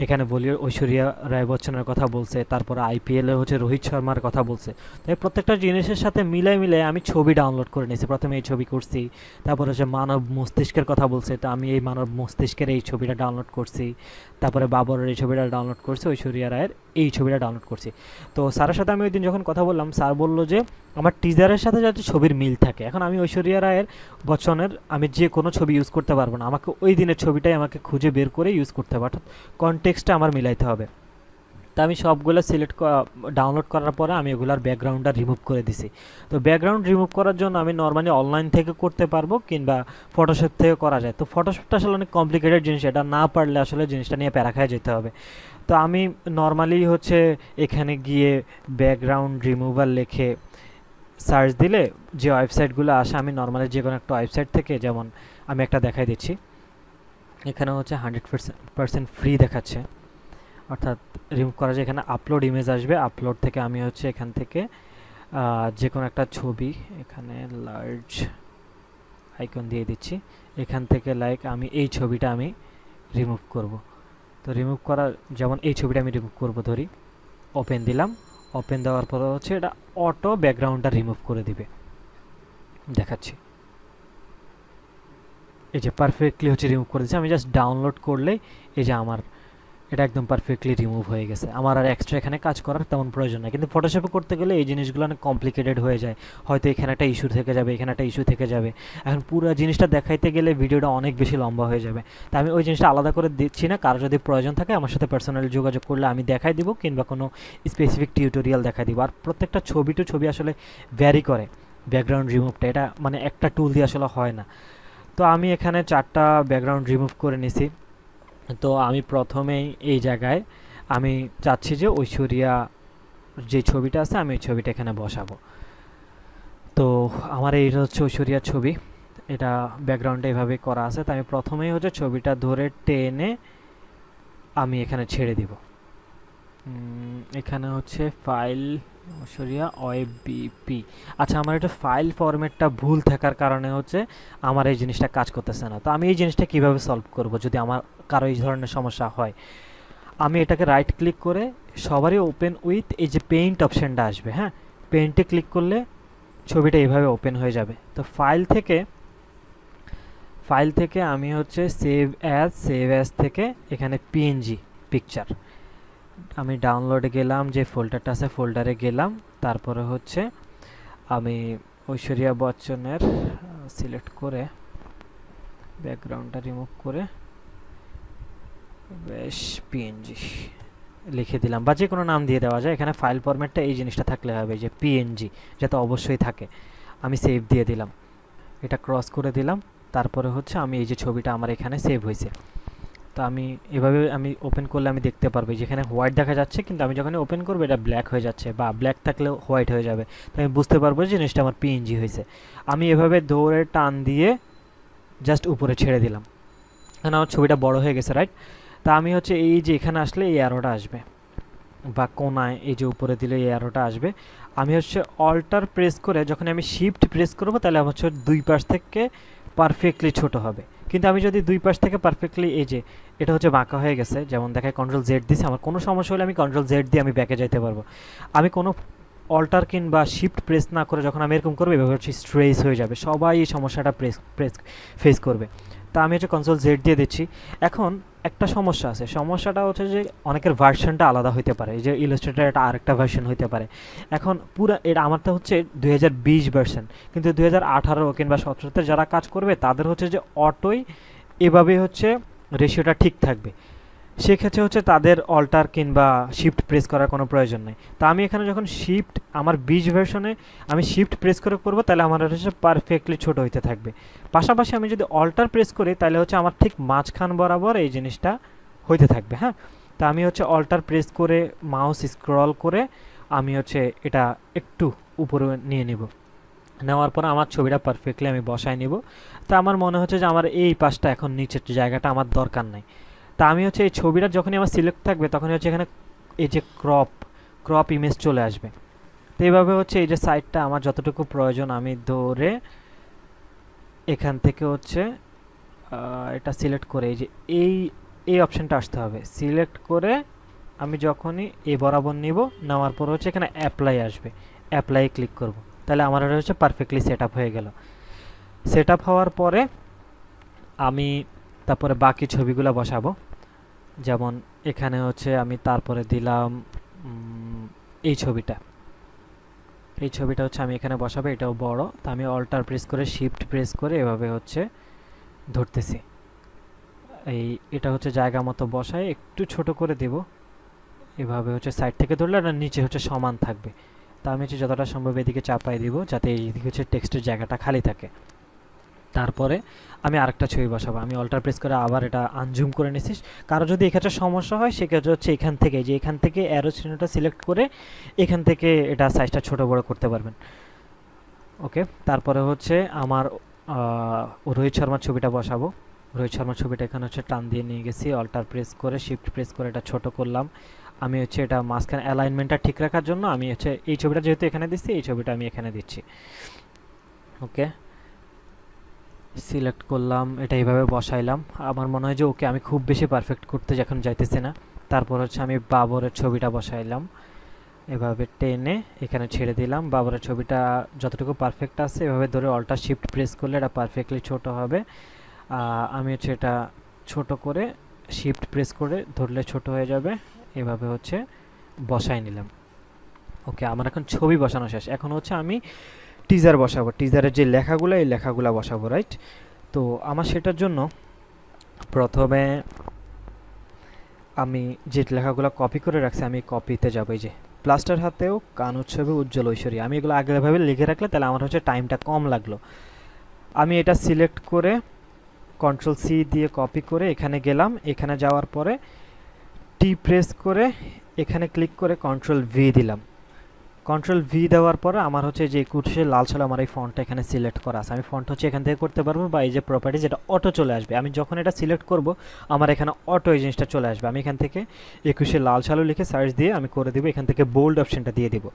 এখানে বলি ঐশ্বরিয়া রায় বচ্চনের কথা বলছে, তারপরে আইপিএল এ হচ্ছে রোহিত শর্মার কথা বলছে। তো এই প্রত্যেকটা জিনিসের সাথে মিলাই মিলাই আমি ছবি ডাউনলোড করে নিয়েছি। প্রথমে এই ছবি করছি, তারপরে হচ্ছে মানব মস্তিষ্কের কথা বলছে, তো আমি এই মানব মস্তিষ্কের এই ছবিটা ডাউনলোড করছি। তারপরে বাবরের এই ছবিটা ডাউনলোড করছি, ঐশ্বরিয়া রায়ের এই ছবিটা ডাউনলোড করছি। তো স্যারের সাথে আমি ওই দিন যখন কথা বললাম, স্যার বললো যে আমার টিজারের সাথে যাতে ছবির মিল থাকে। এখন আমি ঐশ্বরিয়া রায়ের বচ্চনের আমি যে কোনো ছবি ইউজ করতে পারবো না, আমাকে ওই দিনের ছবিটাই আমাকে খুঁজে বের করে ইউজ করতে হবে, অর্থাৎ কনটেক্সটটা আমার মিলাইতে হবে। তা আমি সবগুলো সিলেক্ট ডাউনলোড করার পরে আমি ওগুলার ব্যাকগ্রাউন্ডটা রিমুভ করে দিছি। তো ব্যাকগ্রাউন্ড রিমুভ করার জন্য আমি নর্মালি অনলাইন থেকে করতে পারবো কিংবা ফটোশপ থেকে করা যায়। তো ফটোশপটা আসলে অনেক কমপ্লিকেটেড জিনিস, এটা না পারলে আসলে জিনিসটা নিয়ে প্যারা খায় যেতে হবে। তো আমি নর্মালি হচ্ছে এখানে গিয়ে ব্যাকগ্রাউন্ড রিমুভার লিখে সার্চ দিলে যে ওয়েবসাইটগুলো আসে, আমি নর্মালি যে কোনো একটা ওয়েবসাইট থেকে, যেমন আমি একটা দেখাই দিচ্ছি, এখানে হচ্ছে 100% ফ্রি দেখাচ্ছে, অর্থাৎ রিমুভ করা যায়। এখানে আপলোড ইমেজ আসবে, আপলোড থেকে আমি হচ্ছে এখান থেকে যে কোনো একটা ছবি, এখানে লার্জ আইকন দিয়ে দিচ্ছি, এখান থেকে লাইক আমি এই ছবিটা আমি রিমুভ করব। তো রিমুভ করার, যেমন এই ছবিটা আমি রিমুভ করব, ধরি ওপেন দিলাম, ওপেন দেওয়ার পরে হচ্ছে এটা অটো ব্যাকগ্রাউন্ডটা রিমুভ করে দিবে, দেখাচ্ছি। এই যে পারফেক্টলি হচ্ছে রিমুভ করে দিচ্ছে। আমি জাস্ট ডাউনলোড করলেই এই যে আমার এটা একদম পারফেক্টলি রিমুভ হয়ে গেছে। আমার আর এক্সট্রা এখানে কাজ করার তেমন প্রয়োজন নেই। কিন্তু ফটোশপে করতে গেলে এই জিনিসগুলো অনেক কমপ্লিকেটেড হয়ে যায়, হয়তো এখানে একটা ইস্যু থেকে যাবে, এখানে একটা ইস্যু থেকে যাবে। এখন পুরো জিনিসটা দেখাইতে গেলে ভিডিওটা অনেক বেশি লম্বা হয়ে যাবে, তাই আমি ওই জিনিসটা আলাদা করে দিচ্ছি না। কারো যদি প্রয়োজন থাকে আমার সাথে পার্সোনালি যোগাযোগ করলে আমি দেখাই দিব, কিংবা কোনো স্পেসিফিক টিউটোরিয়াল দেখাই দিব। আর প্রত্যেকটা ছবি টু ছবি আসলে ভ্যারি করে ব্যাকগ্রাউন্ড রিমুভটা, এটা মানে একটা টুল দিয়ে আসলে হয় না। তো আমি এখানে 4টা ব্যাকগ্রাউন্ড রিমুভ করে নিছি। তো আমি প্রথমেই এই জায়গায় আমি চাচ্ছি যে ঐশ্বরিয়া যে ছবিটা আছে আমি ওই ছবিটা এখানে বসাবো। তো আমার এইটা হচ্ছে ঐশ্বরিয়ার ছবি, এটা ব্যাকগ্রাউন্ডে এভাবে করা আছে। তো আমি প্রথমেই হচ্ছে ছবিটা ধরে টেনে আমি এখানে ছেড়ে দিব। এখানে হচ্ছে ফাইল ঐশ্বরিয়া ওয়েবিপি। আচ্ছা, আমার এটা ফাইল ফরম্যাটটা ভুল থাকার কারণে হচ্ছে আমার এই জিনিসটা কাজ করতেছে না। তো আমি এই জিনিসটা কিভাবে সলভ করব যদি আমার কারো এই ধরনের সমস্যা হয়? আমি এটাকে রাইট ক্লিক করে সবারই ওপেন উইথ এই যে পেইন্ট অপশানটা আসবে, হ্যাঁ, পেইন্টে ক্লিক করলে ছবিটা এইভাবে ওপেন হয়ে যাবে। তো ফাইল থেকে আমি হচ্ছে সেভ অ্যাজ থেকে এখানে পিএনজি পিকচার আমি ডাউনলোডে গেলাম, যে ফোল্ডারটা আছে ফোল্ডারে গেলাম, তারপরে হচ্ছে আমি ঐশ্বরিয়া বচ্চনের সিলেক্ট করে ব্যাকগ্রাউন্ডটা রিমুভ করে বেশ পিএনজি লিখে দিলাম, বা যে কোনো নাম দিয়ে দেওয়া যায়। এখানে ফাইল ফরম্যাটটা এই জিনিসটা থাকলে হবে, যে পিএনজি যাতে অবশ্যই থাকে। আমি সেভ দিয়ে দিলাম, এটা ক্রস করে দিলাম। তারপরে হচ্ছে আমি এই যে ছবিটা আমার এখানে সেভ হয়েছে, তো আমি এভাবে আমি ওপেন করলে আমি দেখতে পারবো যেখানে হোয়াইট দেখা যাচ্ছে, কিন্তু আমি যখন ওপেন করবো এটা ব্ল্যাক হয়ে যাচ্ছে, বা ব্ল্যাক থাকলেও হোয়াইট হয়ে যাবে। তো আমি বুঝতে পারবো যে জিনিসটা আমার পিএনজি হয়েছে। আমি এভাবে দৌড়ে টান দিয়ে জাস্ট উপরে ছেড়ে দিলাম, কারণ আমার ছবিটা বড় হয়ে গেছে, রাইট? তা আমি হচ্ছে এই যে এখানে আসলে এই অ্যারোটা আসবে, বা কোনায় এই যে উপরে দিলে এই অ্যারোটা আসবে। আমি হচ্ছে অল্টার প্রেস করে যখন আমি শিফট প্রেস করবো তাহলে আমার হচ্ছে দুই পাশ থেকে পারফেক্টলি ছোট হবে। কিন্তু আমি যদি দুই পাশ থেকে পারফেক্টলি, এই যে এটা হচ্ছে বাঁকা হয়ে গেছে, যেমন দেখায় কন্ট্রোল জেড দিছে, আমার কোনো সমস্যা হলে আমি কন্ট্রোল জেড দিয়ে আমি ব্যাকে যাইতে পারবো। আমি কোনো অল্টার কিংবা শিফট প্রেস না করে যখন আমি এরকম করবো এভাবে হচ্ছে স্ট্রেস হয়ে যাবে, সবাই এই সমস্যাটা ফেস করবে। তা আমি হচ্ছে কন্ট্রোল জেড দিয়ে দিচ্ছি। এখন একটা সমস্যা আছে, সমস্যাটা হচ্ছে যে অনেকের ভার্সনটা আলাদা হইতে পারে, এই যে ইলাস্ট্রেটর এটা আরেকটা ভার্সন হইতে পারে। এখন পুরো এটা আমারটা হচ্ছে 2020 ভার্সন, কিন্তু 2018 কিংবা 17তে যারা কাজ করবে তাদের হচ্ছে যে অটোই এভাবে হচ্ছে রেশিওটা ঠিক থাকবে, সেক্ষেত্রে হচ্ছে তাদের অল্টার কিংবা শিফট প্রেস করার কোনো প্রয়োজন নেই। তা আমি এখানে যখন শিফট আমার 20 ভার্সনে আমি শিফট প্রেস করে করবো তাহলে আমার হচ্ছে পারফেক্টলি ছোট হইতে থাকবে। পাশাপাশি আমি যদি অল্টার প্রেস করি তাহলে হচ্ছে আমার ঠিক মাঝখান বরাবর এই জিনিসটা হইতে থাকবে, হ্যাঁ। তা আমি হচ্ছে অল্টার প্রেস করে মাউস স্ক্রল করে আমি হচ্ছে এটা একটু উপরে নিয়ে নিব, নেওয়ার পর আমার ছবিটা পারফেক্টলি আমি বসায় নিব। তা আমার মনে হচ্ছে যে আমার এই পাশটা এখন নিচের জায়গাটা আমার দরকার নাই। তা আমি হচ্ছে এই ছবিটা যখনই আমার সিলেক্ট থাকবে তখনই হচ্ছে এখানে এই যে ক্রপ ইমেজ চলে আসবে। তো এইভাবে হচ্ছে এই যে সাইডটা আমার যতটুকু প্রয়োজন আমি ধরে এখান থেকে হচ্ছে এটা সিলেক্ট করে এই যে এই অপশনটা আসতে হবে, সিলেক্ট করে আমি যখনই এই বরাবর নিব, নেওয়ার পর হচ্ছে এখানে অ্যাপ্লাই আসবে, অ্যাপ্লাই ক্লিক করব, তাহলে আমার এটা হচ্ছে পারফেক্টলি সেট আপ হয়ে গেল। সেট আপ হওয়ার পরে আমি তারপরে বাকি ছবিগুলো বসাবো। যেমন এখানে হচ্ছে আমি তারপরে দিলাম এই ছবিটা, এই ছবিটা হচ্ছে আমি এখানে বসাবো, এটাও বড়, তো আমি অল্টার প্রেস করে শিফট প্রেস করে এভাবে হচ্ছে ধরতেছি। এটা হচ্ছে জায়গা মতো বসায় একটু ছোট করে দেব, এভাবে হচ্ছে সাইড থেকে ধরলে আর নিচে হচ্ছে সমান থাকবে। তা আমি হচ্ছে যতটা সম্ভব এদিকে চাপাই দিব যাতে এইদিকে হচ্ছে টেক্সটের জায়গাটা খালি থাকে। তারপরে আমি আরেকটা ছবি বসাবো, আমি অল্টার প্রেস করে আবার এটা আনজুম করে নিচ্ছি। কারো যদি এক্ষেত্রে সমস্যা হয় সেক্ষেত্রে হচ্ছে এখান থেকে অ্যারো চিহ্নটা সিলেক্ট করে এখান থেকে এটা সাইজটা ছোট বড় করতে পারবেন। ওকে, তারপরে হচ্ছে আমার রোহিত শর্মার ছবিটা বসাবো। রোহিত শর্মার ছবিটা এখানে হচ্ছে টান দিয়ে নিয়ে গেছি, অল্টার প্রেস করে শিফট প্রেস করে এটা ছোট করলাম। আমি হচ্ছে এটা মাঝখানে অ্যালাইনমেন্টটা ঠিক রাখার জন্য আমি হচ্ছে এই ছবিটা যেহেতু এখানে দিচ্ছি, এই ছবিটা আমি এখানে দিচ্ছি। ওকে, সিলেক্ট করলাম, এটা এইভাবে বসাইলাম। আমার মনে হয় যে ওকে, আমি খুব বেশি পারফেক্ট করতে যখন যাইতেছি না। তারপর হচ্ছে আমি বাবরের ছবিটা বসাইলাম, এভাবে টেনে এখানে ছেড়ে দিলাম। বাবরের ছবিটা যতটুকু পারফেক্ট আছে এভাবে ধরে অল্টার শিফট প্রেস করলে এটা পারফেক্টলি ছোট হবে। আমি হচ্ছে এটা ছোট করে শিফট প্রেস করে ধরলে ছোট হয়ে যাবে, এভাবে হচ্ছে বসাই নিলাম। ওকে, আমার এখন ছবি বসানো শেষ। এখন হচ্ছে আমি টিজার বসাবো, টিজারের যে লেখাগুলো এই লেখাগুলো বসাবো, রাইট? তো আমার সেটার জন্য প্রথমে আমি যে লেখাগুলো কপি করে রাখছি আমি কপিতে যাবো। এই যে প্লাস্টার হাতেও কান উৎসবে উজ্জ্বল ঐশ্বরী, আমি এগুলো আগেভাবে লিখে রাখলে তাহলে আমার হচ্ছে টাইমটা কম লাগলো। আমি এটা সিলেক্ট করে কন্ট্রোল সি দিয়ে কপি করে এখানে গেলাম, এখানে যাওয়ার পরে টি প্রেস করে এখানে ক্লিক করে কন্ট্রোল ভি দিলাম। কন্ট্রোল ভি দেওয়ার পরে আমার হচ্ছে যে কুটসে লাল ছিল, আমার এই ফন্টটা এখানে সিলেক্ট করা আছে। আমি ফন্ট হচ্ছে এখান থেকে করতে পারবো, বা এই যে প্রপার্টিজ এটা অটো চলে আসবে। আমি যখন এটা সিলেক্ট করব আমার এখানে অটো এই জিনিসটা চলে আসবে। আমি এখান থেকে 21 লাল সালো লিখে সার্চ দিয়ে আমি করে দিব, এখান থেকে বোল্ড অপশনটা দিয়ে দিব।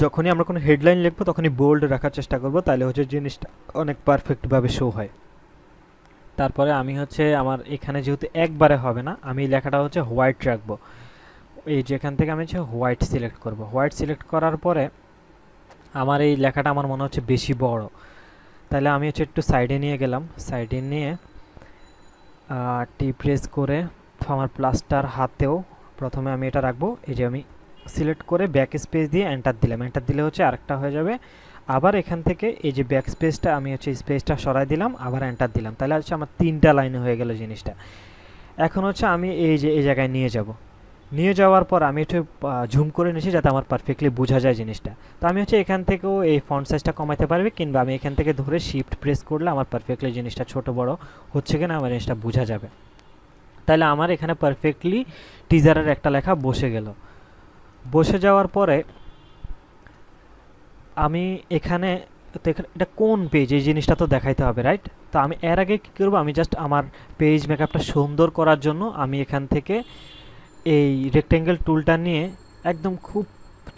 যখনই আমরা কোনো হেডলাইন লিখবো তখনই বোল্ড রাখার চেষ্টা করব, তাহলে হচ্ছে জিনিসটা অনেক পারফেক্টভাবে শো হয়। তারপরে আমি হচ্ছে আমার এখানে যেহেতু একবারে হবে না, আমি লেখাটা হচ্ছে হোয়াইট রাখবো। এই যে এখান থেকে আমি হচ্ছে হোয়াইট সিলেক্ট করব। হোয়াইট সিলেক্ট করার পরে আমার এই লেখাটা আমার মনে হচ্ছে বেশি বড়, তাহলে আমি হচ্ছে একটু সাইডে নিয়ে গেলাম। সাইডে নিয়ে টি প্রেস করে আমার প্লাস্টার হাতেও প্রথমে আমি এটা রাখবো। এই যে আমি সিলেক্ট করে ব্যাক স্পেস দিয়ে এন্টার দিলাম, এন্টার দিলে হচ্ছে আরেকটা হয়ে যাবে। আবার এখান থেকে এই যে ব্যাক স্পেসটা আমি হচ্ছে স্পেসটা সরাই দিলাম, আবার এন্টার দিলাম, তাহলে হচ্ছে আমার 3টা লাইনে হয়ে গেল জিনিসটা। এখন হচ্ছে আমি এই যে এই জায়গায় নিয়ে যাব, নিয়ে যাওয়ার পর আমি একটু ঝুম করে নিয়েছি যাতে আমার পারফেক্টলি বোঝা যায় জিনিসটা। তো আমি হচ্ছে এখান থেকেও এই ফন্ট সাইজটা কমাতে পারবে, কিংবা আমি এখান থেকে ধরে শিফট প্রেস করলে আমার পারফেক্টলি জিনিসটা ছোট বড় হচ্ছে কিনা আমার জিনিসটা বোঝা যাবে। তাহলে আমার এখানে পারফেক্টলি টিজারের একটা লেখা বসে গেল। বসে যাওয়ার পরে আমি এখানে এটা কোন পেজ, এই জিনিসটা তো দেখাইতে হবে, রাইট? তো আমি এর আগে কী করবো, আমি জাস্ট আমার পেজ মেকআপটা সুন্দর করার জন্য আমি এখান থেকে এই রেক্টেঙ্গেল টুলটা নিয়ে একদম খুব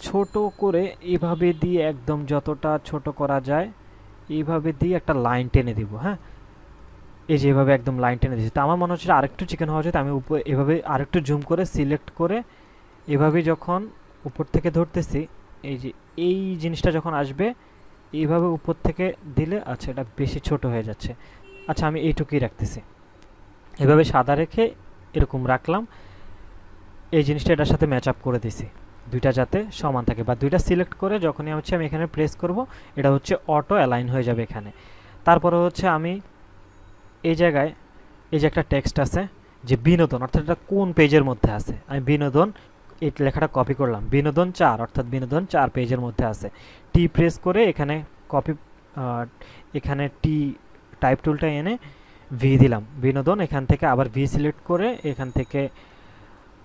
ছোট করে এভাবে দিয়ে একদম যতটা ছোট করা যায় এইভাবে দিয়ে একটা লাইন টেনে দিব। হ্যাঁ, এই যে এভাবে একদম লাইন টেনে দিচ্ছি। তো আমার মনে হচ্ছে আরেকটু চিকেন হওয়া যায়, আমি উপরে এভাবে আরেকটু জুম করে সিলেক্ট করে এভাবে যখন উপর থেকে ধরতেছি, এই যে এই জিনিসটা যখন আসবে এইভাবে উপর থেকে দিলে, আচ্ছা এটা বেশি ছোট হয়ে যাচ্ছে, আচ্ছা আমি এইটুকুই রাখতেছি। এভাবে সাদা রেখে এরকম রাখলাম, এই জিনিসটা এটার সাথে ম্যাচ আপ করে দিছি, দুইটা যাতে সমান থাকে। বা দুইটা সিলেক্ট করে যখনই হচ্ছে আমি এখানে প্রেস করব এটা হচ্ছে অটো অ্যালাইন হয়ে যাবে এখানে। তারপরে হচ্ছে আমি এই জায়গায় এই যে একটা টেক্সট আছে যে বিনোদন, অর্থাৎ এটা কোন পেজের মধ্যে আছে, আমি বিনোদন এই লেখাটা কপি করলাম, বিনোদন 4 অর্থাৎ বিনোদন 4 পেজের মধ্যে আছে। টি প্রেস করে এখানে কপি, এখানে টি টাইপ টুলটা এনে ভি দিলাম, বিনোদন, এখান থেকে আবার ভি সিলেক্ট করে এখান থেকে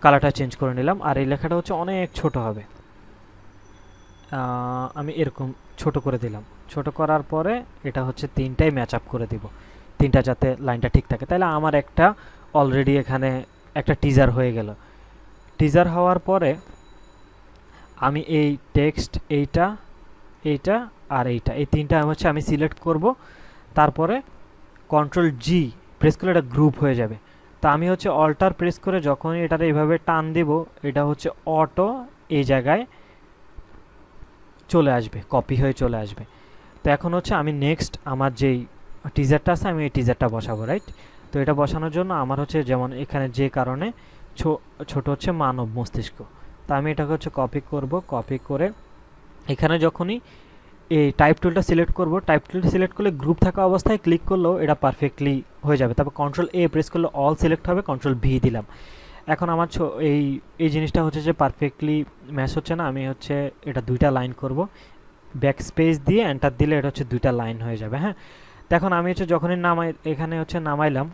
কালারটা চেঞ্জ করে নিলাম। আর এই লেখাটা হচ্ছে অনেক ছোট হবে, আমি এরকম ছোট করে দিলাম। ছোট করার পরে এটা হচ্ছে 3টাই ম্যাচ আপ করে দিব, 3টা যাতে লাইনটা ঠিক থাকে। তাহলে আমার একটা অলরেডি এখানে একটা টিজার হয়ে গেল। টিজার হওয়ার পরে আমি এই টেক্সট এইটা এইটা আর এইটা, এই 3টা হচ্ছে আমি সিলেক্ট করব। তারপরে কন্ট্রোল জি প্রেস করলে এটা গ্রুপ হয়ে যাবে। তা আমি হচ্ছে অল্টার প্রেস করে যখনই এটার এইভাবে টান দিব, এটা হচ্ছে অটো এই জায়গায় চলে আসবে, কপি হয়ে চলে আসবে। তো এখন হচ্ছে আমি নেক্সট আমার যেই টিজারটা আছে আমি এই টিজারটা বসাবো, রাইট? তো এটা বসানোর জন্য আমার হচ্ছে যেমন এখানে যে কারণে ছোট হচ্ছে মানব মস্তিষ্ক, তা আমি এটাকে হচ্ছে কপি করব। কপি করে এখানে যখনই এই টাইপ টুলটা সিলেক্ট করব, টাইপ টুলটা সিলেক্ট করলে গ্রুপ থাকা অবস্থায় ক্লিক করলেও এটা পারফেক্টলি হয়ে যাবে। তারপর কন্ট্রোল এ প্রেস করলে অল সিলেক্ট হবে, কন্ট্রোল ভি দিলাম। এখন আমার এই জিনিসটা হচ্ছে যে পারফেক্টলি ম্যাচ হচ্ছে না, আমি হচ্ছে এটা দুইটা লাইন করব, ব্যাক স্পেস দিয়ে এন্টার দিলে এটা হচ্ছে দুইটা লাইন হয়ে যাবে। হ্যাঁ, তো এখন আমি হচ্ছে যখনই এখানে হচ্ছে নামাইলাম,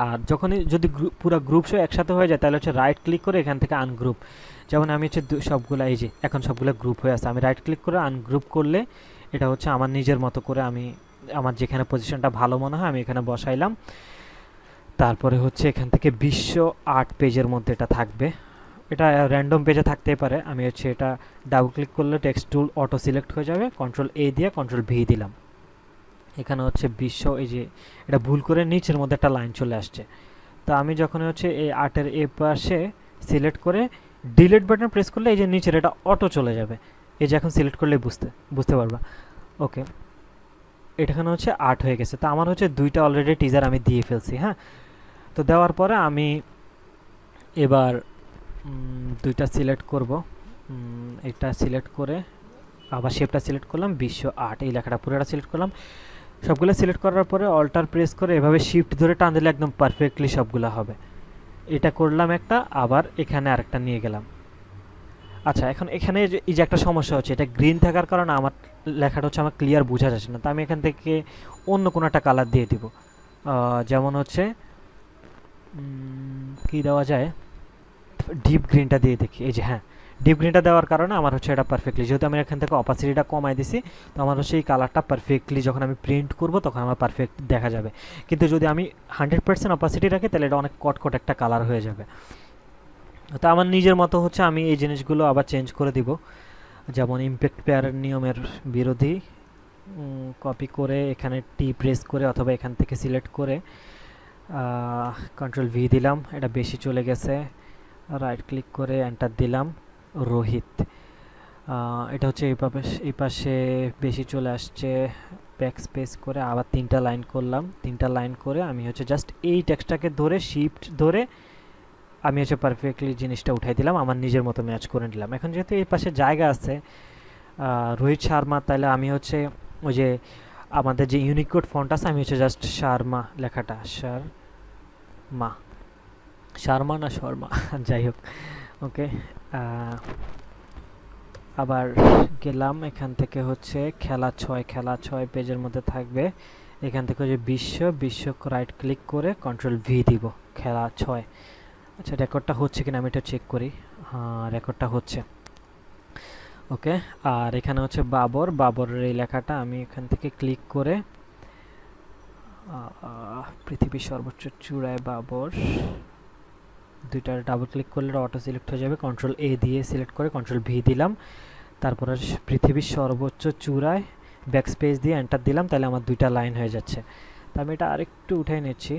আর যখনই যদি পুরো গ্রুপ শো একসাথে হয়ে যায় তাহলে হচ্ছে রাইট ক্লিক করে এখান থেকে আনগ্রুপ, যেমন আমি হচ্ছে সবগুলো এই যে এখন সবগুলো গ্রুপ হয়ে আছে, আমি রাইট ক্লিক করে আনগ্রুপ করলে এটা হচ্ছে আমার নিজের মতো করে আমি আমার যেখানে পজিশনটা ভালো মনে হয় আমি এখানে বসাইলাম। তারপরে হচ্ছে এখান থেকে 208 পেজের মধ্যে এটা থাকবে, এটা র্যান্ডম পেজে থাকতেই পারে। আমি হচ্ছে এটা ডাবল ক্লিক করলে টেক্সট টুল অটো সিলেক্ট হয়ে যাবে, কন্ট্রোল এ দিয়ে কন্ট্রোল ভি দিলাম। এখানে হচ্ছে 200, এই যে এটা ভুল করে নিচের মধ্যে একটা লাইন চলে আসছে। তো আমি যখন হচ্ছে এই 8-এর এ পাশে সিলেক্ট করে ডিলিট বাটন প্রেস করলে এই যে নিচের এটা অটো চলে যাবে, এই যে এখন সিলেক্ট করলে বুঝতে পারবা। ওকে, এখানে হচ্ছে 8 হয়ে গেছে। তো আমার হচ্ছে দুইটা অলরেডি টিজার আমি দিয়ে ফেলছি। হ্যাঁ, তো দেওয়ার পরে আমি এবার দুইটা সিলেক্ট করব, এটা সিলেক্ট করে আবার শেপটা সিলেক্ট করলাম, 208 এই লেখাটা পুরোটা সিলেক্ট করলাম। সবগুলো সিলেক্ট করার পরে অল্টার প্রেস করে এভাবে শিফট ধরে টান দিলে একদম পারফেক্টলি সবগুলো হবে। এটা করলাম একটা, আবার এখানে আরেকটা নিয়ে গেলাম। আচ্ছা, এখন এখানে এই যে একটা সমস্যা হচ্ছে, এটা গ্রিন থাকার কারণে আমার লেখাটা হচ্ছে আমার ক্লিয়ার বোঝা যাচ্ছে না। তো আমি এখান থেকে অন্য কোনো একটা কালার দিয়ে দিব, যেমন হচ্ছে কি দেওয়া যায়, ডিপ গ্রিনটা দিয়ে দেখি। এই যে হ্যাঁ, ডিপ গ্রিনটা দেওয়ার কারণে আমার হচ্ছে এটা পারফেক্টলি, যেহেতু আমি এখান থেকে অপাসিটিটা কমাই দিছি, তো আমার হচ্ছে এই কালারটা পারফেক্টলি যখন আমি প্রিন্ট করব তখন আমার পারফেক্ট দেখা যাবে। কিন্তু যদি আমি 100% অপাসিটি রাখি তাহলে এটা অনেক কটকট একটা কালার হয়ে যাবে। তো আমার নিজের মতো হচ্ছে আমি এই জিনিসগুলো আবার চেঞ্জ করে দিব, যেমন ইমপ্যাক্ট পেয়ারের নিয়মের বিরোধী, কপি করে এখানে টি প্রেস করে অথবা এখান থেকে সিলেক্ট করে কন্ট্রোল ভি দিলাম, এটা বেশি চলে গেছে, রাইট ক্লিক করে এন্টার দিলাম, রোহিত, এটা হচ্ছে এই পাশে বেশি চলে আসছে, ব্যাক স্পেস করে আবার 3টা লাইন করলাম। 3টা লাইন করে আমি হচ্ছে জাস্ট এই টেক্সটটাকে ধরে শিফট ধরে আমি হচ্ছে পারফেক্টলি জিনিসটা উঠাই দিলাম, আমার নিজের মতো ম্যাচ করে নিলাম। এখন যেহেতু এই পাশে জায়গা আছে রোহিত শর্মা, তাহলে আমি হচ্ছে ওই যে আমাদের যে ইউনিকোড ফন্ট আছে আমি হচ্ছে জাস্ট শর্মা লেখাটা, শর্মা না শর্মা যাই হোক। ওকে, আবার গেলাম এখান থেকে হচ্ছে খেলা 6 পেজের মধ্যে থাকবে, এখান থেকে যে বিশ্ব রাইট ক্লিক করে কন্ট্রোল ভি দিব, খেলা 6। আচ্ছা, রেকর্ডটা হচ্ছে কিনা আমি এটা চেক করি। হ্যাঁ, রেকর্ডটা হচ্ছে। ওকে, আর এখানে হচ্ছে বাবরের এই লেখাটা আমি এখান থেকে ক্লিক করে পৃথিবীর সর্বোচ্চ চূড়ায় বাবর, দুইটা ডাবল ক্লিক করলে অটো সিলেক্ট হয়ে যাবে, কন্ট্রোল এ দিয়ে সিলেক্ট করে কন্ট্রোল ভি দিলাম, তারপরে পৃথিবীর সর্বোচ্চ চূড়ায় ব্যাক স্পেস দিয়ে এন্টার দিলাম, তাহলে আমার দুইটা লাইন হয়ে যাচ্ছে। তো আমি এটা আরেকটু উঠাই নিচ্ছি।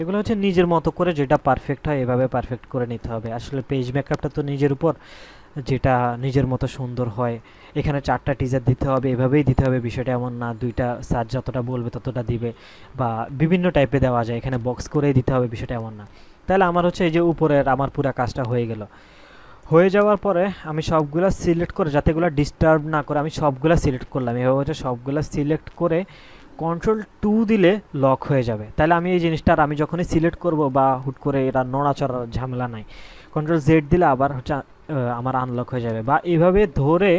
এগুলো হচ্ছে নিজের মতো করে যেটা পারফেক্ট হয় এভাবে পারফেক্ট করে নিতে হবে। আসলে পেজ মেকআপটা তো নিজের উপর, যেটা নিজের মতো সুন্দর হয়। এখানে 4টা টিজার দিতে হবে, এভাবেই দিতে হবে বিষয়টা এমন না, 2টা স্যার যতটা বলবে ততটা দিবে, বা বিভিন্ন টাইপে দেওয়া যায়, এখানে বক্স করেই দিতে হবে বিষয়টা এমন না। তাহলে আমার হচ্ছে এই যে উপরের আমার পুরো কাজটা হয়ে গেল। হয়ে যাওয়ার পরে আমি সবগুলা সিলেক্ট করে, যাতে এগুলো ডিস্টার্ব না করে আমি সবগুলা সিলেক্ট করলাম। এভাবে হচ্ছে সবগুলা সিলেক্ট করে কন্ট্রোল 2 দিলে লক হয়ে যাবে। তাহলে আমি এই জিনিসটা আমি যখনই সিলেক্ট করব বা হুট করে এটা নড়াচড়ার ঝামেলা নাই, কন্ট্রোল জেড দিলে আবার হচ্ছে আমার আনলক হয়ে যাবে। বা এইভাবে ধরে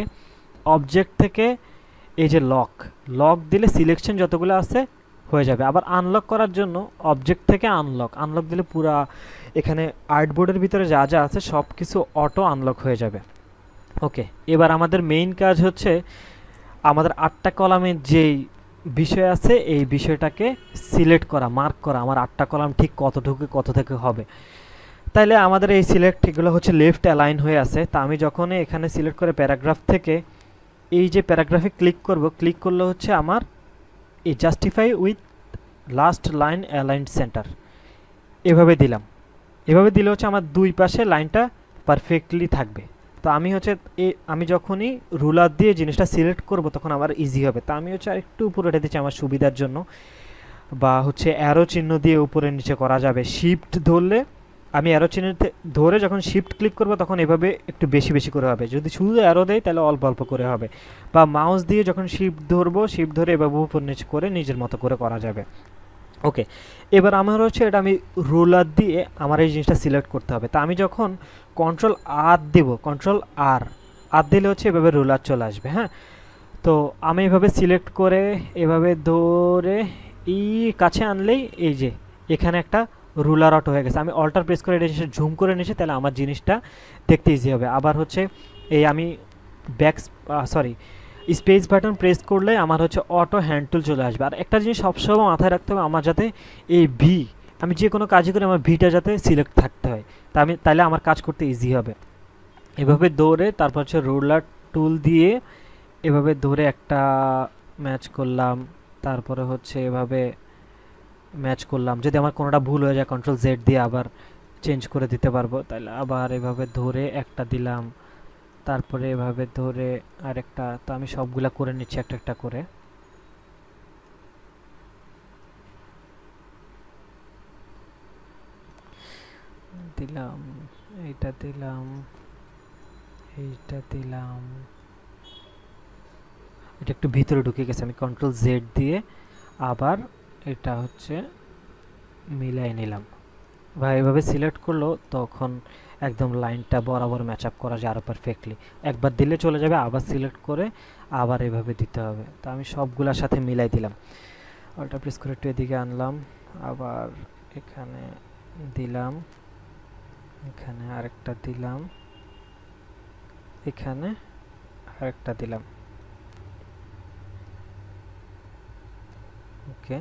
অবজেক্ট থেকে এই যে লক দিলে সিলেকশন যতগুলো আছে হয়ে যাবে। আবার আনলক করার জন্য অবজেক্ট থেকে আনলক দিলে পুরা এখানে আর্টবোর্ডের ভিতরে যা যা আছে সব কিছু অটো আনলক হয়ে যাবে। ওকে, এবার আমাদের মেইন কাজ হচ্ছে আমাদের 8টা কলামের যেই বিষয় আছে এই বিষয়টাকে সিলেক্ট করা, মার্ক করা, আমার 8টা কলাম ঠিক কতটুকু কত থেকে হবে। তাইলে আমাদের এই সিলেক্ট এগুলো হচ্ছে লেফট অ্যালাইন হয়ে আছে। তা আমি যখন এখানে সিলেক্ট করে প্যারাগ্রাফ থেকে এই যে প্যারাগ্রাফে ক্লিক করব, ক্লিক করলে হচ্ছে আমার এই justify with last line aligned centre এভাবে দিলাম। এভাবে দিলে হচ্ছে আমার দুই পাশে লাইনটা পারফেক্টলি থাকবে। তো আমি হচ্ছে আমি যখনই রুলার দিয়ে জিনিসটা সিলেক্ট করব তখন আমার ইজি হবে। তো আমি হচ্ছে আরেকটু উপরে উঠে দিচ্ছি আমার সুবিধার জন্য, বা হচ্ছে অ্যারো চিহ্ন দিয়ে উপরে নিচে করা যাবে। শিফট ধরলে আমি অ্যারো চিহ্ন ধরে যখন শিফট ক্লিক করব তখন এভাবে একটু বেশি বেশি করে হবে, যদি শুধু অ্যারো দেয় তাহলে অল্প অল্প করে হবে, বা মাউস দিয়ে যখন শিফট ধরবো, শিফট ধরে এভাবে উপর নিচে করে নিজের মতো করে করা যাবে। ওকে, এবার আমার হচ্ছে এটা আমি রুলার দিয়ে আমার এই জিনিসটা সিলেক্ট করতে হবে। তা আমি যখন কন্ট্রোল আর দেব, কন্ট্রোল আর আর দিলে হচ্ছে এভাবে রুলার চলে আসবে। হ্যাঁ, তো আমি এভাবে সিলেক্ট করে এভাবে ধরে কাছে আনলেই এই যে এখানে একটা রুলার আউট হয়ে গেছে। আমি অল্টার প্রেস করে এটা ঝুম করে নিয়েছি, তাহলে আমার জিনিসটা দেখতে ইজি হবে। আবার হচ্ছে এই আমি স্পেস বাটন প্রেস করলে আমার হচ্ছে অটো হ্যান্ড টুল চলে আসবে। আর একটা জিনিস সবসময় মাথায় রাখতে হবে, আমার যাতে এই ভি, আমি যে কোনো কাজই করি আমার ভিটা যাতে সিলেক্ট থাকতে হয়, তাহলে আমার কাজ করতে ইজি হবে। এভাবে দৌড়ে তারপর হচ্ছে রুলার টুল দিয়ে এভাবে ধরে একটা ম্যাচ করলাম, তারপরে হচ্ছে এভাবে ম্যাচ করলাম। যদি আমার কোনোটা ভুল হয়ে যায় কন্ট্রোল জেড দিয়ে আবার চেঞ্জ করে দিতে পারবো। তাহলে আবার এভাবে ধরে একটা দিলাম, তারপরে এভাবে ধরে আরেকটা। তো আমি সবগুলা করে নিচ্ছি একটা একটা করে। দিলাম, এইটা দিলাম, এইটা দিলাম, এটা একটু ভিতরে ঢুকে গেছে, আমি কন্ট্রোল জেড দিয়ে আবার এটা হচ্ছে মিলাই নিলাম। বা এভাবে সিলেক্ট করলো তখন একদম লাইনটা বরাবর ম্যাচ আপ করা যায় আরও পারফেক্টলি। একবার দিলে চলে যাবে, আবার সিলেক্ট করে আবার এভাবে দিতে হবে। তো আমি সবগুলোর সাথে মিলাই দিলাম, অল্টার প্রেস করে একটু এদিকে আনলাম, আবার এখানে দিলাম, এখানে আরেকটা দিলাম, এখানে আরেকটা দিলাম। ওকে,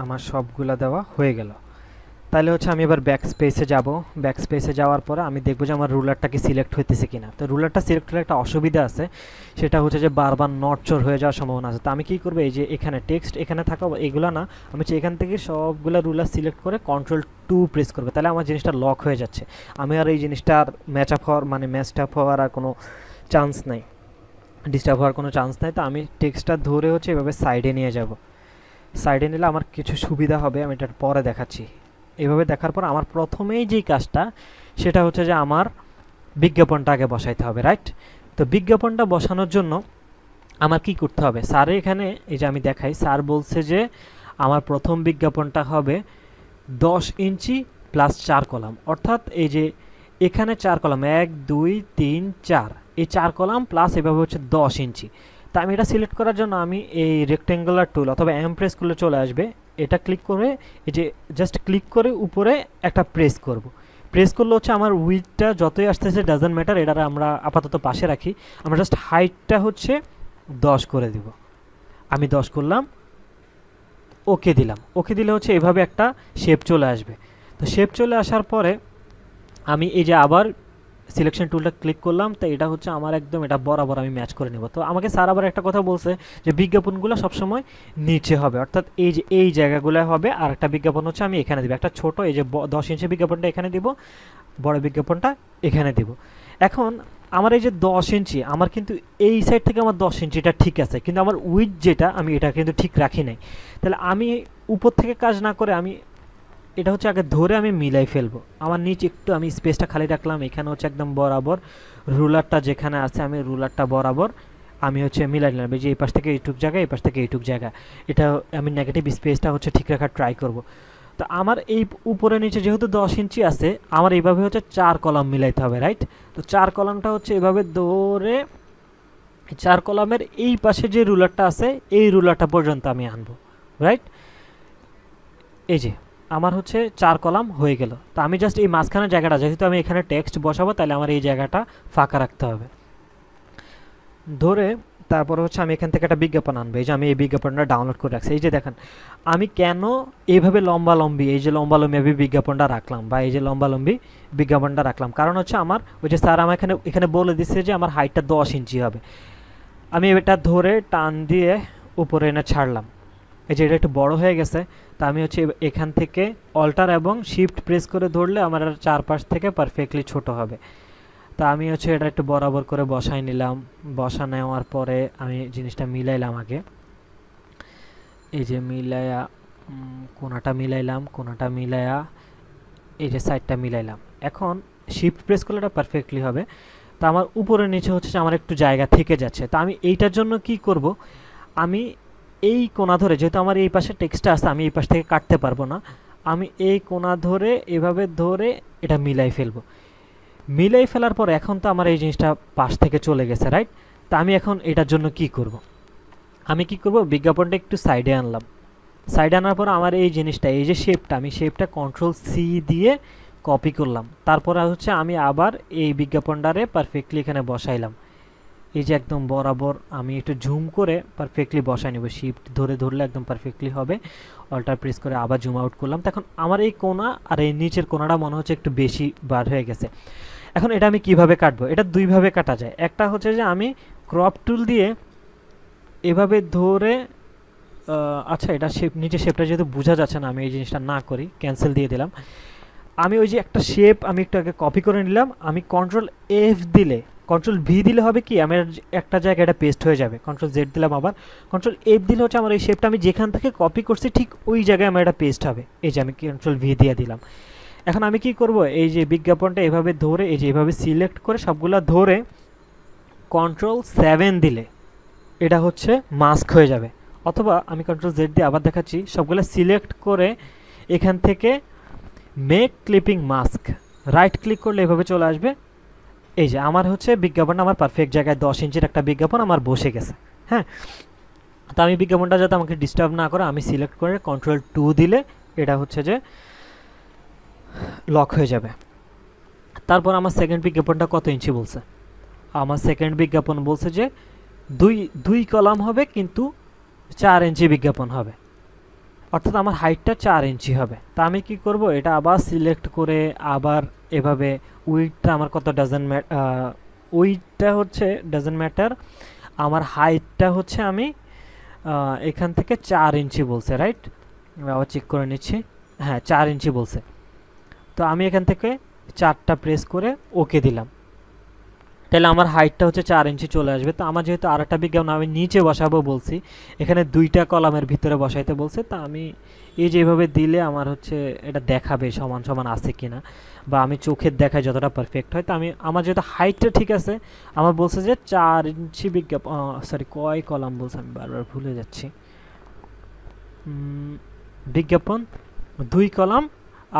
আমার সবগুলা দেওয়া হয়ে গেল। তাহলে হচ্ছে আমি এবার ব্যাক স্পেসে যাব। ব্যাক স্পেসে যাওয়ার পরে আমি দেখবো যে আমার রুলারটা কি সিলেক্ট হইতেছে কিনা। তো রুলারটা সিলেক্ট হলে একটা অসুবিধা আছে, সেটা হচ্ছে যে বারবার নড়চড় হয়ে যাওয়ার সম্ভাবনা আছে। তো আমি কি করবো, এই যে এখানে টেক্সট এখানে থাকা এগুলো না, আমি হচ্ছে এখান থেকে সবগুলো রুলার সিলেক্ট করে কন্ট্রোল 2 প্রেস করবো, তাহলে আমার জিনিসটা লক হয়ে যাচ্ছে। আমি আর এই জিনিসটা আর ম্যাচ আপ হওয়ার মানে ম্যাচড আপ হওয়ার আর কোনো চান্স নাই, ডিস্টার্ব হওয়ার কোনো চান্স নাই। তো আমি টেক্সটটা ধরে হচ্ছে এভাবে সাইডে নিয়ে যাব। সাইডে নিলে আমার কিছু সুবিধা হবে, আমি এটার পরে দেখাচ্ছি। এভাবে দেখার পর আমার প্রথমেই যেই কাজটা সেটা হচ্ছে যে আমার বিজ্ঞাপনটা আগে বসাইতে হবে, রাইট? তো বিজ্ঞাপনটা বসানোর জন্য আমার কি করতে হবে, স্যারে এখানে এই যে আমি দেখাই, স্যার বলছে যে আমার প্রথম বিজ্ঞাপনটা হবে 10 ইঞ্চি প্লাস 4 কলাম, অর্থাৎ এই যে এখানে 4 কলাম, 1 2 3 4, এই 4 কলাম প্লাস এভাবে হচ্ছে 10 ইঞ্চি। তা আমি এটা সিলেক্ট করার জন্য আমি এই রেক্টেঙ্গুলার টুল অথবা এম প্রেস করলে চলে আসবে, এটা ক্লিক করে এই যে জাস্ট ক্লিক করে উপরে একটা প্রেস করব। প্রেস করলে হচ্ছে আমার উইডথটা যতই আসতেছে ডাজন্ট ম্যাটার, এটা আমরা আপাতত পাশে রাখি। আমরা জাস্ট হাইটটা হচ্ছে 10 করে দিব। আমি 10 করলাম, ওকে দিলাম। ওকে দিলে হচ্ছে এভাবে একটা শেপ চলে আসবে। তো শেপ চলে আসার পরে আমি এই যে আবার সিলেকশন টুলটা ক্লিক করলাম, তো এটা হচ্ছে আমার একদম এটা বরাবর আমি ম্যাচ করে নেব। তো আমাকে স্যার আবার একটা কথা বলছে যে বিজ্ঞাপনগুলো সবসময় নিচে হবে, অর্থাৎ এই যে এই জায়গাগুলো হবে, আর একটা বিজ্ঞাপন হচ্ছে আমি এখানে দিব, একটা ছোট এই যে 10 ইঞ্চি বিজ্ঞাপনটা এখানে দিব, বড় বিজ্ঞাপনটা এখানে দিব। এখন আমার এই যে 10 ইঞ্চি, আমার কিন্তু এই সাইড থেকে আমার 10 ইঞ্চিটা ঠিক আছে, কিন্তু আমার উইথ যেটা আমি এটা কিন্তু ঠিক রাখি নাই। তাহলে আমি উপর থেকে কাজ না করে আমি এটা হচ্ছে আগে ধরে আমি মিলাই ফেলবো। আমার নিচে একটু আমি স্পেসটা খালি রাখলাম, এখানে হচ্ছে একদম বরাবর রুলারটা যেখানে আছে আমি রুলারটা বরাবর আমি হচ্ছে মিলাই নিলাম। এই যে এই পাশ থেকে এইটুক জায়গা, এই পাশ থেকে এইটুক জায়গা, এটা আমি নেগেটিভ স্পেসটা হচ্ছে ঠিক রাখার ট্রাই করব। তো আমার এই উপরে নিচে যেহেতু 10 ইঞ্চি আছে, আমার এইভাবে হচ্ছে 4 কলাম মিলাইতে হবে, রাইট? তো 4 কলামটা হচ্ছে এভাবে ধরে 4 কলামের এই পাশে যে রুলারটা আছে এই রুলারটা পর্যন্ত আমি আনবো, রাইট? এই যে আমার হচ্ছে 4 কলাম হয়ে গেল। তো আমি জাস্ট এই মাঝখানের জায়গাটা, যেহেতু আমি এখানে টেক্সট বসাবো, তাহলে আমার এই জায়গাটা ফাঁকা রাখতে হবে। ধরে তারপর হচ্ছে আমি এখান থেকে একটা বিজ্ঞাপন আনবো। এই যে আমি এই বিজ্ঞাপনটা ডাউনলোড করে রাখছি। এই যে দেখেন আমি কেন এইভাবে লম্বালম্বি, এই যে লম্বালম্বি আমি বিজ্ঞাপনটা রাখলাম, বা এই যে লম্বালম্বি বিজ্ঞাপনটা রাখলাম, কারণ হচ্ছে আমার ওই যে স্যার আমার এখানে বলে দিচ্ছে যে আমার হাইটটা 10 ইঞ্চি হবে। আমি এটা ধরে টান দিয়ে উপরে এনে ছাড়লাম। এই যে এটা একটু বড় হয়ে গেছে। তা আমি হচ্ছে এখান থেকে অল্টার এবং শিফট প্রেস করে ধরলে আমার চারপাশ থেকে পারফেক্টলি ছোট হবে। তা আমি হচ্ছে এটা একটু বরাবর করে বসাই নিলাম। বসা নেওয়ার পরে আমি জিনিসটা মিলাইলাম আগে, এই যে মিলাইয়া কোনাটা মিলাইলাম, কোনাটা মিলাইয়া এই যে সাইডটা মিলাইলাম। এখন শিফট প্রেস করলে এটা পারফেক্টলি হবে। তা আমার উপরে নিচে হচ্ছে আমার একটু জায়গা থেকে যাচ্ছে। তা আমি এইটার জন্য কি করব, আমি এই কোনা ধরে, যেহেতু আমার এই পাশে টেক্সটটা আছে আমি এই পাশ থেকে কাটতে পারবো না, আমি এই কোনা ধরে এভাবে ধরে এটা মিলাই ফেলবো। মিলাই ফেলার পর এখন তো আমার এই জিনিসটা পাশ থেকে চলে গেছে, রাইট? তা আমি এখন এটার জন্য কি করব, আমি কি করব, বিজ্ঞাপনটা একটু সাইডে আনলাম। সাইডে আনার পর আমার এই জিনিসটা, এই যে শেপটা, আমি শেপটা কন্ট্রোল সি দিয়ে কপি করলাম। তারপরে হচ্ছে আমি আবার এই বিজ্ঞাপনটারে পারফেক্টলি এখানে বসাইলাম। এই যে একদম বরাবর আমি একটু জুম করে পারফেক্টলি বসাই নেব, শিফট ধরে ধরলে একদম পারফেক্টলি হবে। অল্টার প্রেস করে আবার জুম আউট করলাম। তখন আমার এই কোনা আর এই নিচের কোনাটা মনে হচ্ছে একটু বেশি বার হয়ে গেছে। এখন এটা আমি কিভাবে কাটবো, এটা দুইভাবে কাটা যায়। একটা হচ্ছে যে আমি ক্রপ টুল দিয়ে এভাবে ধরে, আচ্ছা এটা শেপ, নিচে শেপটা যেহেতু বোঝা যাচ্ছে না, আমি এই জিনিসটা না করি, ক্যান্সেল দিয়ে দিলাম। আমি ওই যে একটা শেপ আমি একটু আগে কপি করে নিলাম, আমি কন্ট্রোল এফ দিলে, কন্ট্রোল ভি দিলে হবে কি, আমার একটা জায়গায় এটা পেস্ট হয়ে যাবে। কন্ট্রোল জেড দিলাম, আবার কন্ট্রোল এফ দিলে হচ্ছে আমার এই শেপটা আমি যেখান থেকে কপি করছি ঠিক ওই জায়গায় আমার এটা পেস্ট হবে। এই যে আমি কন্ট্রোল ভি দিয়ে দিলাম। এখন আমি কি করব, এই যে বিজ্ঞাপনটা এভাবে ধরে, এই যে এভাবে সিলেক্ট করে সবগুলা ধরে কন্ট্রোল 7 দিলে এটা হচ্ছে মাস্ক হয়ে যাবে। অথবা আমি কন্ট্রোল জেড দিয়ে আবার দেখাচ্ছি, সবগুলো সিলেক্ট করে এখান থেকে make clipping mask right click করলে এভাবে চলে আসবে। এই যে আমার হচ্ছে বিজ্ঞাপনটা আমার পারফেক্ট জায়গায় 10 ইঞ্চির একটা বিজ্ঞাপন আমার বসে গেছে। হ্যাঁ, তো আমি বিজ্ঞাপনটা যাতে আমাকে ডিস্টার্ব না করে আমি সিলেক্ট করে কন্ট্রোল 2 দিলে এটা হচ্ছে যে লক হয়ে যাবে। তারপর আমার সেকেন্ড বিজ্ঞাপনটা কত ইঞ্চি বলছে, আমার সেকেন্ড বিজ্ঞাপন বলছে যে দুই কলাম হবে কিন্তু 4 ইঞ্চি বিজ্ঞাপন হবে, অর্থাৎ আমার হাইটটা 4 ইঞ্চি হবে। তা আমি কি করব, এটা আবার সিলেক্ট করে আবার এভাবে উইডটা আমার কত উইডটা হচ্ছে ডাজন্ট ম্যাটার, আমার হাইটটা হচ্ছে আমি এখান থেকে 4 ইঞ্চি বলছে, রাইট? আমি আবার চেক করে নিচ্ছি, হ্যাঁ 4 ইঞ্চি বলছে। তো আমি এখান থেকে 4টা প্রেস করে ওকে দিলাম, তাহলে আমার হাইটটা হচ্ছে 4 ইঞ্চি চলে আসবে। তো আমার যেহেতু আরেকটা বিজ্ঞাপন আমি নিচে বসাবো বলছি, এখানে 2টা কলামের ভিতরে বসাইতে বলছে, তা আমি এই যেভাবে দিলে আমার হচ্ছে এটা দেখাবে সমান সমান আছে কিনা, বা আমি চোখের দেখায় যতটা পারফেক্ট হয়। তো আমি আমার যেহেতু হাইটটা ঠিক আছে, আমার বলছে যে 4 ইঞ্চি বিজ্ঞাপন, সরি কয় কলাম বলছে আমি বারবার ভুলে যাচ্ছি, বিজ্ঞাপন 2 কলাম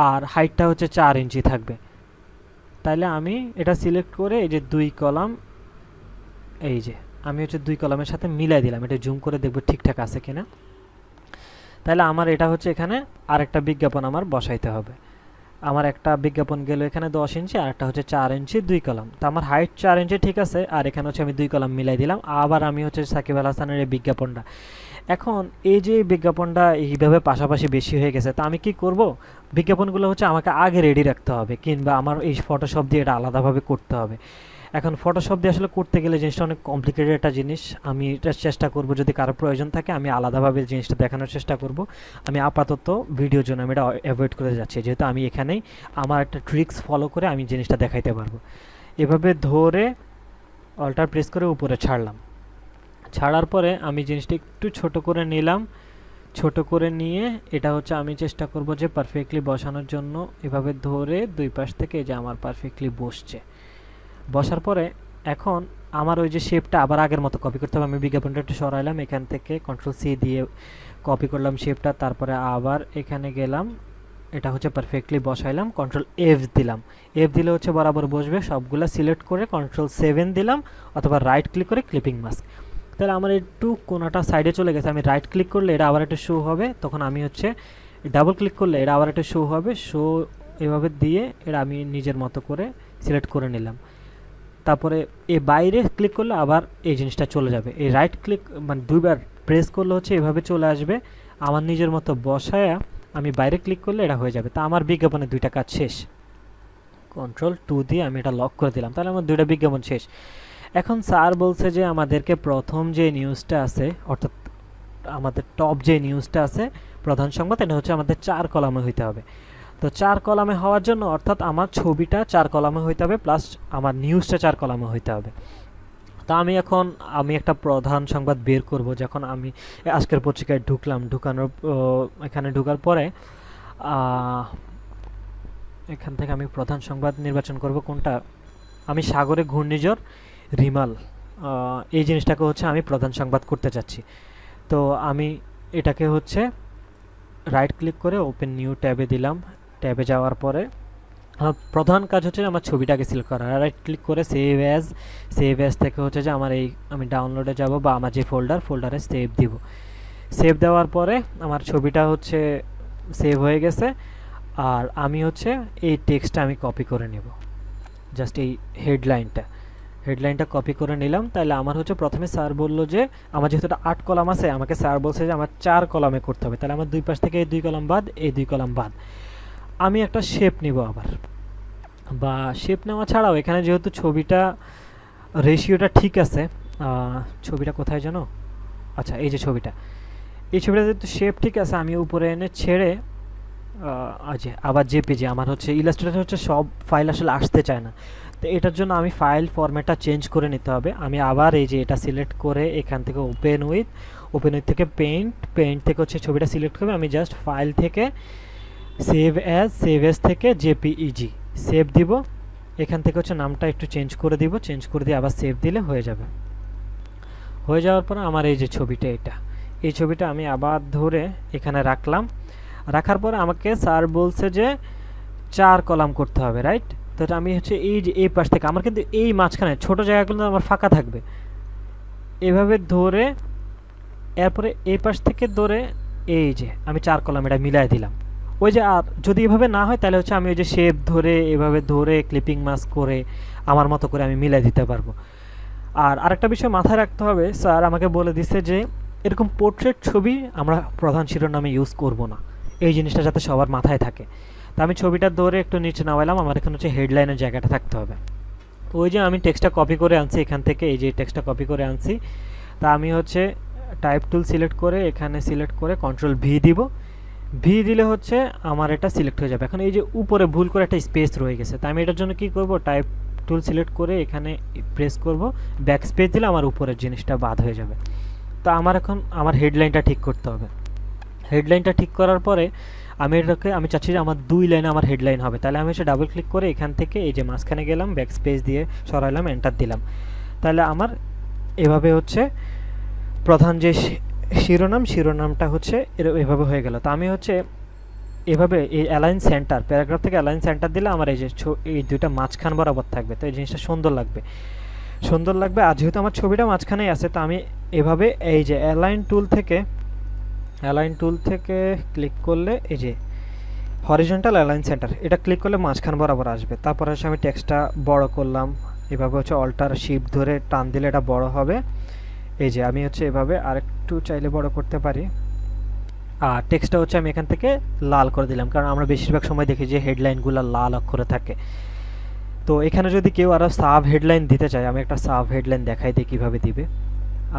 আর হাইটটা হচ্ছে 4 ইঞ্চি থাকবে। তাইলে আমি এটা সিলেক্ট করে এই যে 2 কলাম, এই যে আমি হচ্ছে 2 কলামের সাথে মিলাই দিলাম, এটা জুম করে দেখব ঠিকঠাক আছে কিনা। তাহলে আমার এটা হচ্ছে এখানে আরেকটা বিজ্ঞাপন আমার বসাইতে হবে। আমার একটা বিজ্ঞাপন গেল এখানে 10 ইঞ্চি, আর একটা হচ্ছে 4 ইঞ্চি 2 কলাম। তো আমার হাইট 4 ইঞ্চি ঠিক আছে, আর এখানে হচ্ছে আমি 2 কলাম মিলাই দিলাম। আবার আমি হচ্ছে সাকিব আল হাসানের এই বিজ্ঞাপনটা, এখন এই যে বিজ্ঞাপনটা এইভাবে পাশাপাশি বেশি হয়ে গেছে, তা আমি কি করব, বিজ্ঞাপনগুলো হচ্ছে আমাকে আগে রেডি রাখতে হবে, কিংবা আমার এই ফটোশপ দিয়ে এটা আলাদাভাবে করতে হবে। এখন ফটোশপ দিয়ে আসলে করতে গেলে জিনিসটা অনেক কমপ্লিকেটেড একটা জিনিস। আমি এটা চেষ্টা করব, যদি কারো প্রয়োজন থাকে আমি আলাদাভাবে জিনিসটা দেখানোর চেষ্টা করব। আমি আপাতত ভিডিওর জন্য আমি এটা অ্যাভয়েড করে যাচ্ছি, যেহেতু আমি এখানেই আমার একটা ট্রিক্স ফলো করে আমি জিনিসটা দেখাইতে পারবো। এভাবে ধরে অল্টার প্রেস করে উপরে ছাড়লাম, ছাড়ার পরে আমি জিনিসটা একটু ছোট করে নিলাম। ছোট করে নিয়ে এটা হচ্ছে আমি চেষ্টা করব যে পারফেক্টলি বসানোর জন্য, এভাবে ধরে দুই পাশ থেকে যে আমার পারফেক্টলি বসছে। বসার পরে এখন আমার ওই যে শেপটা আবার আগের মতো কপি করতে হবে। আমি বিজ্ঞাপনটা একটু সরাইলাম, এখান থেকে কন্ট্রোল সি দিয়ে কপি করলাম শেপটা, তারপরে আবার এখানে গেলাম, এটা হচ্ছে পারফেক্টলি বসাইলাম, কন্ট্রোল এফ দিলাম। এফ দিলে হচ্ছে বরাবর বসবে। সবগুলা সিলেক্ট করে কন্ট্রোল 7 দিলাম, অথবা রাইট ক্লিক করে ক্লিপিং মাস্ক। তাহলে আমার একটু কোনাটা সাইডে চলে গেছে, আমি রাইট ক্লিক করলে এটা আবার একটা শো হবে, তখন আমি হচ্ছে ডাবল ক্লিক করলে এটা আবার একটা শো হবে। শো এভাবে দিয়ে এটা আমি নিজের মতো করে সিলেক্ট করে নিলাম। তারপরে এই বাইরে ক্লিক করলে আবার এই জিনিসটা চলে যাবে। এই রাইট ক্লিক মানে দুইবার প্রেস করলে হচ্ছে এভাবে চলে আসবে। আমার নিজের মতো বসায়া আমি বাইরে ক্লিক করলে এটা হয়ে যাবে। তা আমার বিজ্ঞাপনের 2টা কাজ শেষ। কন্ট্রোল 2 দিয়ে আমি এটা লক করে দিলাম, তাহলে আমার 2টা বিজ্ঞাপন শেষ। এখন স্যার বলছে যে আমাদেরকে প্রথম যে নিউজটা আছে, অর্থাৎ আমাদের টপ যে নিউজটা আছে প্রধান সংবাদ, এটা হচ্ছে আমাদের 4 কলামে হইতে হবে। তো 4 কলামে হওয়ার জন্য অর্থাৎ আমার ছবিটা 4 কলামে হইতে হবে প্লাস আমার নিউজটা 4 কলামে হইতে হবে। তো আমি একটা প্রধান সংবাদ বের করব। যখন আমি আজকের পত্রিকায় ঢুকানোর এখানে ঢোকার পরে এখান থেকে আমি প্রধান সংবাদ নির্বাচন করব কোনটা। আমি সাগরে ঘূর্ণিঝড় রিমাল এই জিনিসটাকে হচ্ছে আমি প্রধান সংবাদ করতে চাচ্ছি। তো আমি এটাকে হচ্ছে রাইট ক্লিক করে ওপেন নিউ ট্যাবে দিলাম। ট্যাবে যাওয়ার পরে প্রধান কাজ হচ্ছে আমার ছবিটাকে সিলেক্ট করা। রাইট ক্লিক করে সেভ অ্যাজ থেকে হচ্ছে যে আমি ডাউনলোডে যাব বা আমার যে ফোল্ডারে সেভ দিব। সেভ দেওয়ার পরে আমার ছবিটা হচ্ছে সেভ হয়ে গেছে। আর আমি হচ্ছে এই টেক্সটটা আমি কপি করে নেব, জাস্ট এই হেডলাইনটা কপি করে নিলাম। তাহলে আমার হচ্ছে প্রথমে স্যার বললো যে আমার যেহেতু 8 কলাম আছে, আমাকে স্যার বলছে যে আমার 4 কলামে করতে হবে। তাহলে আমার দুই পাশ থেকে এই 2 কলাম বাদ, এই 2 কলাম বাদ। আমি একটা শেপ নিব আবার, বা শেপ নেওয়া ছাড়াও এখানে যেহেতু ছবিটা রেশিওটা ঠিক আছে, ছবিটা কোথায় জানো, আচ্ছা এই যে ছবিটা, এই ছবিটা যেহেতু শেপ ঠিক আছে, আমি উপরে এনে ছেড়ে আবার জেপিজি আমার হচ্ছে ইলাস্ট্রেটর হচ্ছে সব ফাইল আসলে আসতে চায় না। তো এটার জন্য আমি ফাইল ফরম্যাটটা চেঞ্জ করে নিতে হবে। আমি আবার এই যে এটা সিলেক্ট করে এখান থেকে ওপেন উইথ থেকে পেইন্ট থেকে হচ্ছে ছবিটা সিলেক্ট করবে। আমি জাস্ট ফাইল থেকে সেভ অ্যাজ থেকে জেপিইজি সেভ দিব। এখান থেকে হচ্ছে নামটা একটু চেঞ্জ করে দিয়ে আবার সেভ দিলে হয়ে যাবে। হয়ে যাওয়ার পর আমার এই যে ছবিটা, এই ছবিটা আমি আবার ধরে এখানে রাখার পরে আমাকে স্যার বলছে যে 4 কলাম করতে হবে, রাইট। তো আমি হচ্ছে এই যে এই পাশ থেকে আমার কিন্তু এই মাঝখানে ছোট জায়গাগুলো আমার ফাঁকা থাকবে, এভাবে ধরে এরপরে এই পাশ থেকে ধরে এই যে আমি 4 কলাম এটা মিলাই দিলাম। ওই যে আর যদি এভাবে না হয় তাহলে হচ্ছে আমি ওই যে শেপ ধরে এভাবে ধরে ক্লিপিং মাস্ক করে আমার মতো করে আমি মিলাই দিতে পারবো। আর আরেকটা বিষয় মাথায় রাখতে হবে, স্যার আমাকে বলে দিচ্ছে যে এরকম পোর্ট্রেট ছবি আমরা প্রধান শিরোনামে ইউজ করব না, এই জিনিসটা যাতে সবার মাথায় থাকে। তো আমি ছবিটা ধরে একটু নিচে নামাইলাম, আমার এখানে হচ্ছে হেডলাইনের জায়গাটা থাকতে হবে। ওই যে আমি টেক্সটটা কপি করে আনছি এখান থেকে, এই যে টেক্সটটা কপি করে আনছি। তা আমি হচ্ছে টাইপ টুল সিলেক্ট করে এখানে সিলেক্ট করে কন্ট্রোল ভি দিব। ভি দিলে হচ্ছে আমার এটা সিলেক্ট হয়ে যাবে। এখন এই যে উপরে ভুল করে একটা স্পেস রয়ে গেছে, তাই আমি এটার জন্য কি করব, টাইপ টুল সিলেক্ট করে এখানে প্রেস করব, ব্যাক স্পেস দিলে আমার উপরের জিনিসটা বাদ হয়ে যাবে। তো আমার হেডলাইনটা ঠিক করতে হবে। হেডলাইনটা ঠিক করার পরে আমি চাচ্ছি যে আমার 2 লাইনে আমার হেডলাইন হবে। তাহলে আমি হচ্ছে ডাবল ক্লিক করে এখান থেকে এই যে মাঝখানে গেলাম, ব্যাক স্পেস দিয়ে সরাইলাম, এন্টার দিলাম। তাহলে আমার এভাবে হচ্ছে প্রধান যে শিরোনামটা হচ্ছে এভাবে হয়ে গেল। তো আমি হচ্ছে এভাবে এই অ্যালাইন সেন্টার, প্যারাগ্রাফ থেকে অ্যালাইন সেন্টার দিলে আমার এই যে এই দুইটা মাঝখান বরাবর থাকবে। তো এই জিনিসটা সুন্দর লাগবে। আর যেহেতু আমার ছবিটা মাঝখানেই আছে, তো আমি এভাবে এই যে অ্যালাইন টুল থেকে ক্লিক করলে এই যে হরিজন্টাল অ্যালাইন সেন্টার, এটা ক্লিক করলে মাঝখান বরাবর আসবে। তারপর হচ্ছে আমি টেক্সটটা বড় করলাম, এভাবে হচ্ছে অল্টার শিফট ধরে টান দিলে এটা বড় হবে। এই যে আমি হচ্ছে এভাবে আরেকটু চাইলে বড় করতে পারি। আর টেক্সটটা হচ্ছে আমি এখান থেকে লাল করে দিলাম, কারণ আমরা বেশিরভাগ সময় দেখি যে হেডলাইনগুলো লাল অক্ষরে থাকে। তো এখানে যদি কেউ আরও সাব হেডলাইন দিতে চায়, আমি একটা সাব হেডলাইন দেখাই দিই কীভাবে দিবে।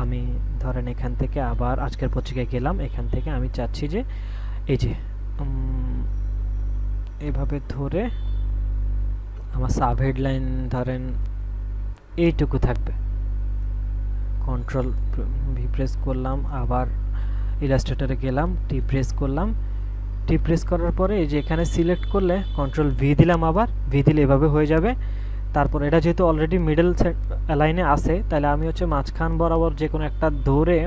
আমি ধরেন এখান থেকে আবার আজকের পত্রিকায় গেলাম, এখান থেকে আমি চাচ্ছি যে এই যে এভাবে ধরে আমার সাব হেডলাইন ধরেন এইটুকু থাকবে। কন্ট্রোল ভি প্রেস করলাম, আবার ইলাস্ট্রেটরে গেলাম, টি প্রেস করার পরে এই যে এখানে সিলেক্ট করলে কন্ট্রোল ভি দিলাম, আবার ভি দিলে এভাবে হয়ে যাবে। তারপর এটা যেহেতু অলরেডি মিডল লাইনে আছে, তাহলে আমি হচ্ছে মাঝখান বরাবর যে কোনো একটা ধরে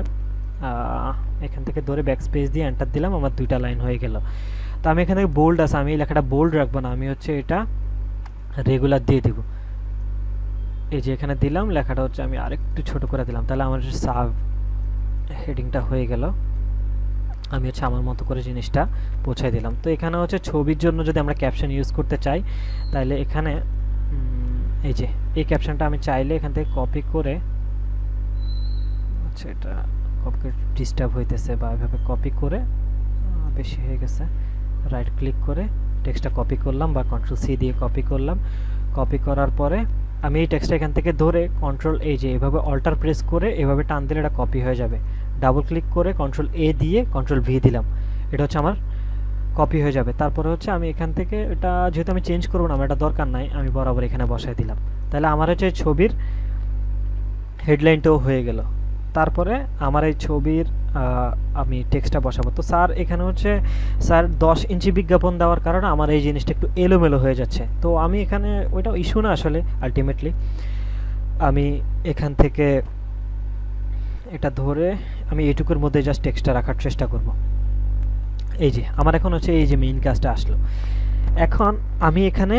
এখান থেকে ধরে ব্যাক স্পেস দিয়ে এন্টার দিলাম, আমার 2টা লাইন হয়ে গেল। তো আমি এখান থেকে বোল্ড আছে, আমি এই লেখাটা বোল্ড রাখবো না, আমি হচ্ছে এটা রেগুলার দিয়ে দিব। এই যে এখানে দিলাম, লেখাটা হচ্ছে আমি আরেকটু ছোট করে দিলাম, তাহলে আমার সাব হেডিংটা হয়ে গেল। আমি হচ্ছে আমার মতো করে জিনিসটা পৌঁছাই দিলাম। তো এখানে হচ্ছে ছবির জন্য যদি আমরা ক্যাপশন ইউজ করতে চাই, তাহলে এখানে এই যে এই ক্যাপশনটা আমি চাইলে এখান থেকে কপি করে, আচ্ছা এটা কপি ডিস্টার্ব হইতেছে, বা এভাবে কপি করে বেশি হয়ে গেছে, রাইট ক্লিক করে টেক্সটটা কপি করলাম, বা কন্ট্রোল সি দিয়ে কপি করলাম। কপি করার পরে আমি এই টেক্সটটা এখান থেকে ধরে কন্ট্রোল এই যে এভাবে অল্টার প্রেস করে এভাবে টান দিলে এটা কপি হয়ে যাবে। ডাবল ক্লিক করে কন্ট্রোল এ দিয়ে কন্ট্রোল ভি দিলাম, এটা হচ্ছে আমার কপি হয়ে যাবে। তারপরে হচ্ছে আমি এখান থেকে এটা যেহেতু আমি চেঞ্জ করবো না, আমার এটা দরকার নাই, আমি বরাবর এখানে বসাই দিলাম। তাহলে আমার হচ্ছে ছবির হেডলাইনটাও হয়ে গেল। তারপরে আমার এই ছবির আমি টেক্সটটা বসাবো। তো স্যার এখানে হচ্ছে স্যার 10 ইঞ্চি বিজ্ঞাপন দেওয়ার কারণে আমার এই জিনিসটা একটু এলোমেলো হয়ে যাচ্ছে। তো আমি এখানে ওইটা ইস্যু না আসলে, আলটিমেটলি আমি এখান থেকে এটা ধরে আমি এইটুকুর মধ্যে জাস্ট টেক্সটটা রাখার চেষ্টা করব। এই যে আমার এখন হচ্ছে এই যে মেইন কাজটা আসলো। এখন আমি এখানে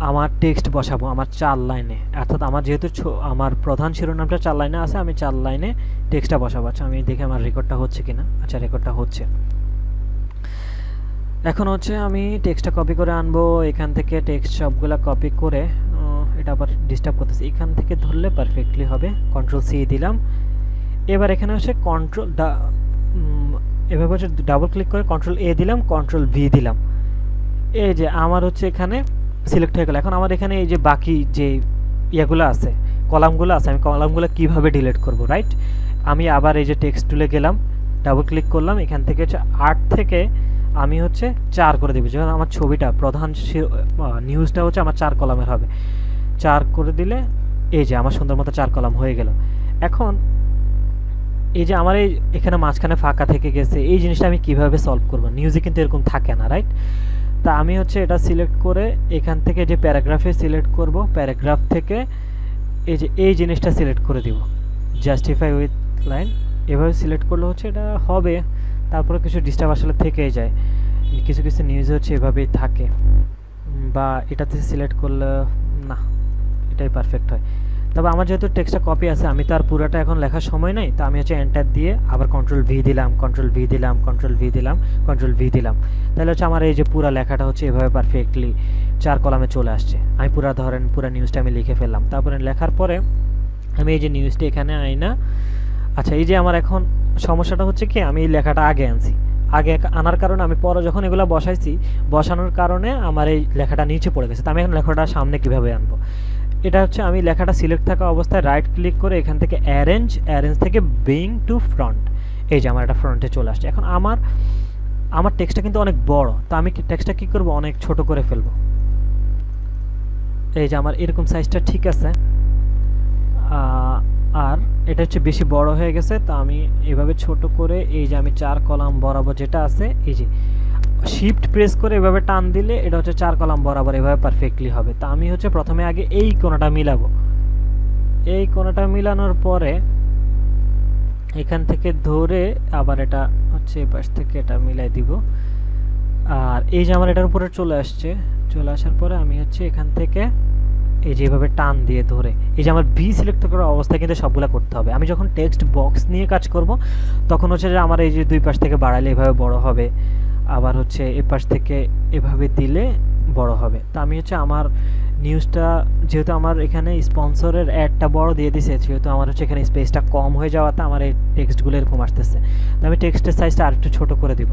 আমার টেক্সট বসাবো আমার 4 লাইনে, অর্থাৎ আমার যেহেতু আমার প্রধান শিরোনামটা 4 লাইনে আছে, আমি 4 লাইনে টেক্সটটা বসাবো। আচ্ছা আমি দেখি আমার রেকর্ডটা হচ্ছে কিনা। আচ্ছা রেকর্ডটা হচ্ছে। এখন হচ্ছে আমি টেক্সটটা কপি করে আনবো এখান থেকে, টেক্সট সবগুলা কপি করে, এটা আবার ডিস্টার্ব করতেছে, এখান থেকে ধরলে পারফেক্টলি হবে। কন্ট্রোল সি দিলাম। এবার এখানে হচ্ছে এভাবে হচ্ছে ডাবল ক্লিক করে কন্ট্রোল এ দিলাম, কন্ট্রোল ভি দিলাম। এই যে আমার হচ্ছে এখানে সিলেক্ট হয়ে গেল। এখন আমার এখানে এই যে বাকি যে ইয়েগুলো আছে, কলামগুলো আছে, আমি কলামগুলো কিভাবে ডিলিট করব, রাইট? আমি আবার এই যে টেক্সট টুলে গেলাম, ডাবল ক্লিক করলাম, এখান থেকে হচ্ছে 8 থেকে আমি হচ্ছে 4 করে দেবো। যেমন আমার ছবিটা প্রধান নিউজটা হচ্ছে আমার 4 কলামের হবে। 4 করে দিলে এই যে আমার সুন্দর মতো 4 কলাম হয়ে গেল। এখন এই যে আমার এই এখানে মাঝখানে ফাঁকা থেকে গেছে, এই জিনিসটা আমি কিভাবে সলভ করব? নিউজে কিন্তু এরকম থাকে না, রাইট? তা আমি হচ্ছে এটা সিলেক্ট করে এখান থেকে যে প্যারাগ্রাফে সিলেক্ট করব, প্যারাগ্রাফ থেকে এই যে এই জিনিসটা সিলেক্ট করে দিব, জাস্টিফাই উইথ লাইন। এভাবে সিলেক্ট করলে হচ্ছে এটা হবে। তারপরে কিছু ডিস্টার্ব আসলে থেকেই যায়, কিছু কিছু নিউজ হচ্ছে এভাবেই থাকে, বা এটাতে সিলেক্ট করলে না, এটাই পারফেক্ট হয়। তবে আমার যেহেতু টেক্সটটা কপি আছে, আমি তো আর পুরোটা এখন লেখার সময় নেই, তো আমি হচ্ছে এন্টার দিয়ে আবার কন্ট্রোল ভি দিলাম, কন্ট্রোল ভি দিলাম, কন্ট্রোল ভি দিলাম, কন্ট্রোল ভি দিলাম। তাহলে হচ্ছে আমার এই যে পুরো লেখাটা হচ্ছে এভাবে পারফেক্টলি 4 কলামে চলে আসছে। আমি পুরো নিউজটা আমি লিখে ফেললাম। তারপরে লেখার পরে আমি এই যে নিউজটা এখানে আইনা, আচ্ছা এই যে আমার এখন সমস্যাটা হচ্ছে কি, আমি এই লেখাটা আগে আনছি, আগে আনার কারণে আমি পরে যখন এগুলো বসাইছি, বসানোর কারণে আমার এই লেখাটা নিচে পড়ে গেছে। তো আমি এখন লেখাটা সামনে কিভাবে আনবো? এটা হচ্ছে আমি লেখাটা সিলেক্ট থাকা অবস্থায় রাইট ক্লিক করে এখান থেকে অ্যারেঞ্জ থেকে ব্রিং টু ফ্রন্ট, এই যে আমার এটা ফ্রন্টে চলে আসছে। এখন আমার টেক্সটটা কিন্তু অনেক বড়, তো আমি টেক্সটটা কি করব, অনেক ছোট করে ফেলবো। এই যে আমার এরকম সাইজটা ঠিক আছে, আর এটা হচ্ছে বেশি বড় হয়ে গেছে, তো আমি এভাবে ছোট করে এই যে আমি 4 কলাম বরাবর যেটা আছে, এই যে শিফট প্রেস করে এভাবে টান দিলে এটা হচ্ছে 4 কলাম বরাবর এভাবে পারফেক্টলি হবে। তা আমি হচ্ছে প্রথমে আগে এই কোণাটা মিলাবো, এই কোণাটা মিলানোর পরে এখান থেকে ধরে আবার এটা হচ্ছে এই পাশ থেকে এটা মিলাই দিব। আর এই যে আমার এটার উপরে চলে আসার পরে আমি হচ্ছে এখান থেকে এই যে এভাবে টান দিয়ে ধরে, এই যে আমার ভি সিলেক্ট করার অবস্থায় কিন্তু সবগুলো করতে হবে। আমি যখন টেক্সট বক্স নিয়ে কাজ করব, তখন হচ্ছে যে আমার এই যে দুই পাশ থেকে বাড়ালে এভাবে বড় হবে, আবার হচ্ছে এ পাশ থেকে এভাবে দিলে বড় হবে। তো আমি হচ্ছে আমার নিউজটা যেহেতু আমার এখানে স্পন্সরের অ্যাডটা বড় দিয়ে দিয়েছে, যেহেতু আমার হচ্ছে এখানে স্পেসটা কম হয়ে যাওয়াতে আমার এই টেক্সটগুলো এরকম আসতেছে। তো আমি টেক্সটের সাইজটা আরেকটু ছোট করে দিব।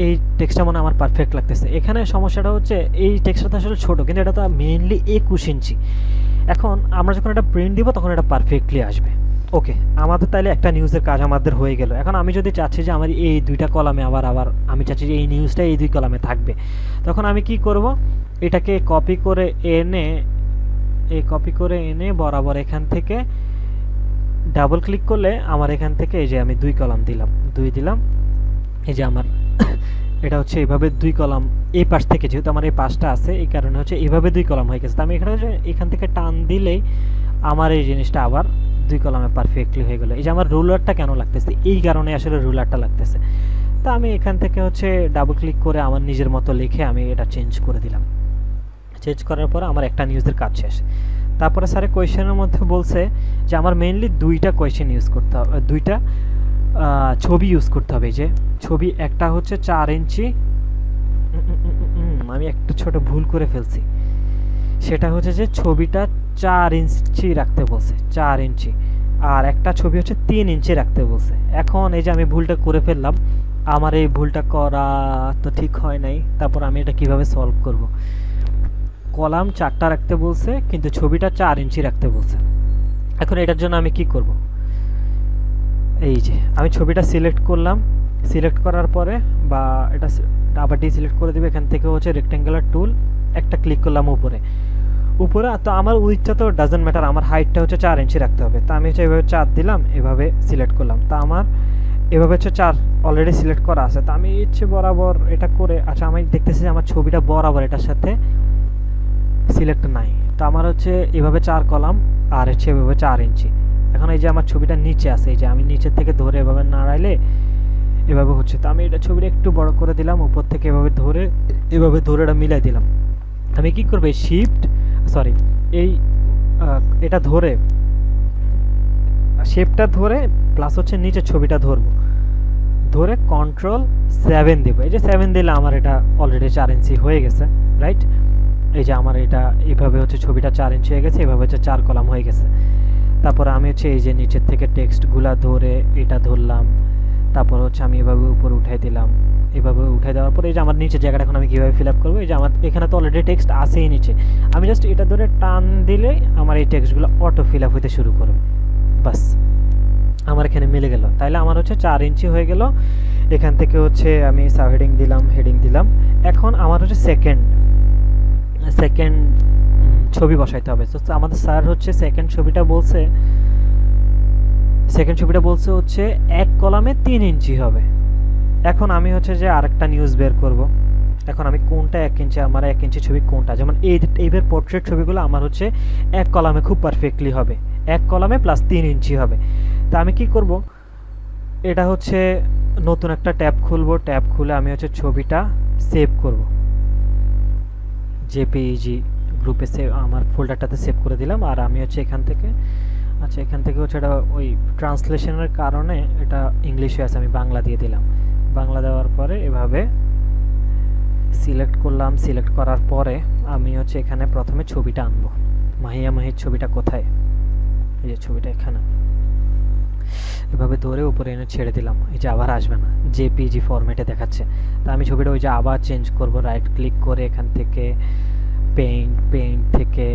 এই টেক্সটটা মনে আমার পারফেক্ট লাগতেছে। এখানে সমস্যাটা হচ্ছে এই টেক্সটটা তো আসলে ছোট, কিন্তু এটা তো মেইনলি 21 ইঞ্চি। এখন আমরা যখন এটা প্রিন্ট দিব তখন এটা পারফেক্টলি আসবে। ওকে, আমাদের তাইলে একটা নিউজের কাজ আমাদের হয়ে গেল। এখন আমি যদি চাচ্ছি যে আমার এই দুইটা কলামে আবার আমি চাচ্ছি যে এই নিউজটা এই 2 কলামে থাকবে, তখন আমি কি করব, এটাকে কপি করে এনে বরাবর এখান থেকে ডাবল ক্লিক করলে আমার এখান থেকে এই যে আমি 2 কলাম দিলাম, 2 দিলাম। এই যে আমার এটা হচ্ছে এইভাবে 2 কলাম এই পাশ থেকে, যেহেতু আমার এই পাশটা আছে এই কারণে হচ্ছে এইভাবে 2 কলাম হয়ে গেছে। তো আমি এখান থেকে টান দিলেই আমার এই জিনিসটা আবার 2 কলামে পারফেক্টলি হয়ে গেল। এই যে আমার রুলারটা কেন লাগতেছে, এই কারণে আসলে রুলারটা লাগতেছে। তো আমি এখান থেকে হচ্ছে ডাবল ক্লিক করে আমার নিজের মতো লিখে আমি এটা চেঞ্জ করে দিলাম। চেঞ্জ করার পর আমার একটা নিউজের কাজ শেষ। তারপরে স্যারের কোয়েশ্চেনের মধ্যে বলছে যে আমার মেইনলি 2টা কোয়েশ্চেন ইউজ করতে হবে, 2টা ছবি ইউজ করতে হবে। যে ছবি একটা হচ্ছে 4 ইঞ্চি, আমি একটা ছোট ভুল করে ফেলছি, সেটা হচ্ছে যে ছবিটা 4 ইঞ্চি রাখতে বলছে, 4 ইঞ্চি, আর একটা ছবি হচ্ছে 3 ইঞ্চি রাখতে বলছে। এখন এই যে আমি ভুলটা করে ফেললাম, আমার এই ভুলটা করা তো ঠিক হয় নাই। তারপর আমি এটা কিভাবে সলভ করব? কলাম 4টা রাখতে বলছে কিন্তু ছবিটা 4 ইঞ্চি রাখতে বলছে। এখন এটার জন্য আমি কি করব, এই যে আমি ছবিটা সিলেক্ট করলাম, সিলেক্ট করার পরে বা এটা আবার ডিসিলেক্ট করে দেবে, এখান থেকে হচ্ছে রেক্টেঙ্গুলার টুল একটা ক্লিক করলাম উপরে উপরে। তো আমার উইথটা তো ডাজেন্ট ম্যাটার, আমার হাইটটা হচ্ছে 4 ইঞ্চি রাখতে হবে। তো আমি হচ্ছে এভাবে 4 দিলাম, এভাবে সিলেক্ট করলাম। তা আমার এভাবে হচ্ছে 4 অলরেডি সিলেক্ট করা আছে। তো আমি ইচ্ছে বরাবর এটা করে, আচ্ছা আমি দেখতেছি যে আমার ছবিটা বরাবর এটার সাথে সিলেক্ট নাই। তো আমার হচ্ছে এভাবে 4 কলাম আর হচ্ছে এভাবে 4 ইঞ্চি। এখন এই যে আমার ছবিটা নিচে আছে, এই যে আমি নিচের থেকে ধরে এভাবে নাড়াইলে এভাবে হচ্ছে। তো আমি এটা ছবিটা একটু বড় করে দিলাম, উপর থেকে এভাবে ধরে এটা মিলাই দিলাম। আমি কি করব, শিফট সরি এই এটা ধরে শেপটা ধরে প্লাস হচ্ছে নিচে ছবিটা ধরবো, ধরে Ctrl+7 দেবো। এই যে 7 দিলে আমার এটা অলরেডি 4 ইঞ্চি হয়ে গেছে, রাইট? এই যে আমার এটা এভাবে হচ্ছে ছবিটা 4 ইঞ্চি হয়ে গেছে, এভাবে হচ্ছে 4 কলাম হয়ে গেছে। তারপর আমি হচ্ছে এই যে নিচের থেকে টেক্সটগুলা ধরে এটা ধরলাম, তারপর হচ্ছে আমি এভাবে উপরে উঠাই দিলাম। এভাবে উঠাই দেওয়ার পরে এই যে আমার নিচে জায়গাটা এখন আমি কীভাবে ফিল আপ করবো, এই যে আমার এখানে তো অলরেডি টেক্সট আসেই নিচে, আমি জাস্ট এটা ধরে টান দিলে আমার এই টেক্সটগুলো অটো ফিল আপ হতে শুরু করবে। বাস আমার এখানে মিলে গেল। তাইলে আমার হচ্ছে 4 ইঞ্চি হয়ে গেল। এখান থেকে হচ্ছে আমি সাব হেডিং দিলাম। এখন আমার হচ্ছে সেকেন্ড ছবি বসাইতে হবে। তো আমাদের স্যার হচ্ছে সেকেন্ড ছবিটা বলছে হচ্ছে এক কলামে 3 ইঞ্চি হবে। এখন আমি হচ্ছে যে আরেকটা নিউজ বের করব। এখন আমি কোনটা 1 ইঞ্চি, আমার 1 ইঞ্চি ছবি কোনটা, যেমন এইবার পোর্ট্রেট ছবিগুলো আমার হচ্ছে এক কলামে খুব পারফেক্টলি হবে, এক কলামে প্লাস 3 ইঞ্চি হবে। তা আমি কি করব, এটা হচ্ছে নতুন একটা ট্যাব খুলবো, ট্যাব খুলে আমি হচ্ছে ছবিটা সেভ করব, জেপিইজি গ্রুপে আমার ফোল্ডারটাতে সেভ করে দিলাম। আর আমি হচ্ছে এখান থেকে হচ্ছে এটা ওই ট্রান্সলেশনের কারণে এটা ইংলিশ হয়ে আছে, আমি বাংলা দিয়ে দিলাম। বাংলা দেওয়ার পরে এভাবে সিলেক্ট করলাম। সিলেক্ট করার পরে আমি হচ্ছে এখানে প্রথমে ছবিটা আনবো। মাহির ছবিটা কোথায়, এই যে ছবিটা এখানে, এভাবে ধরে উপরে এনে ছেড়ে দিলাম। এই যে আবার আসবে না, জেপিজি ফরম্যাটে দেখাচ্ছে। তা আমি ছবিটা ওই যে আবার চেঞ্জ করব, রাইট ক্লিক করে এখান থেকে পেইন্ট থেকে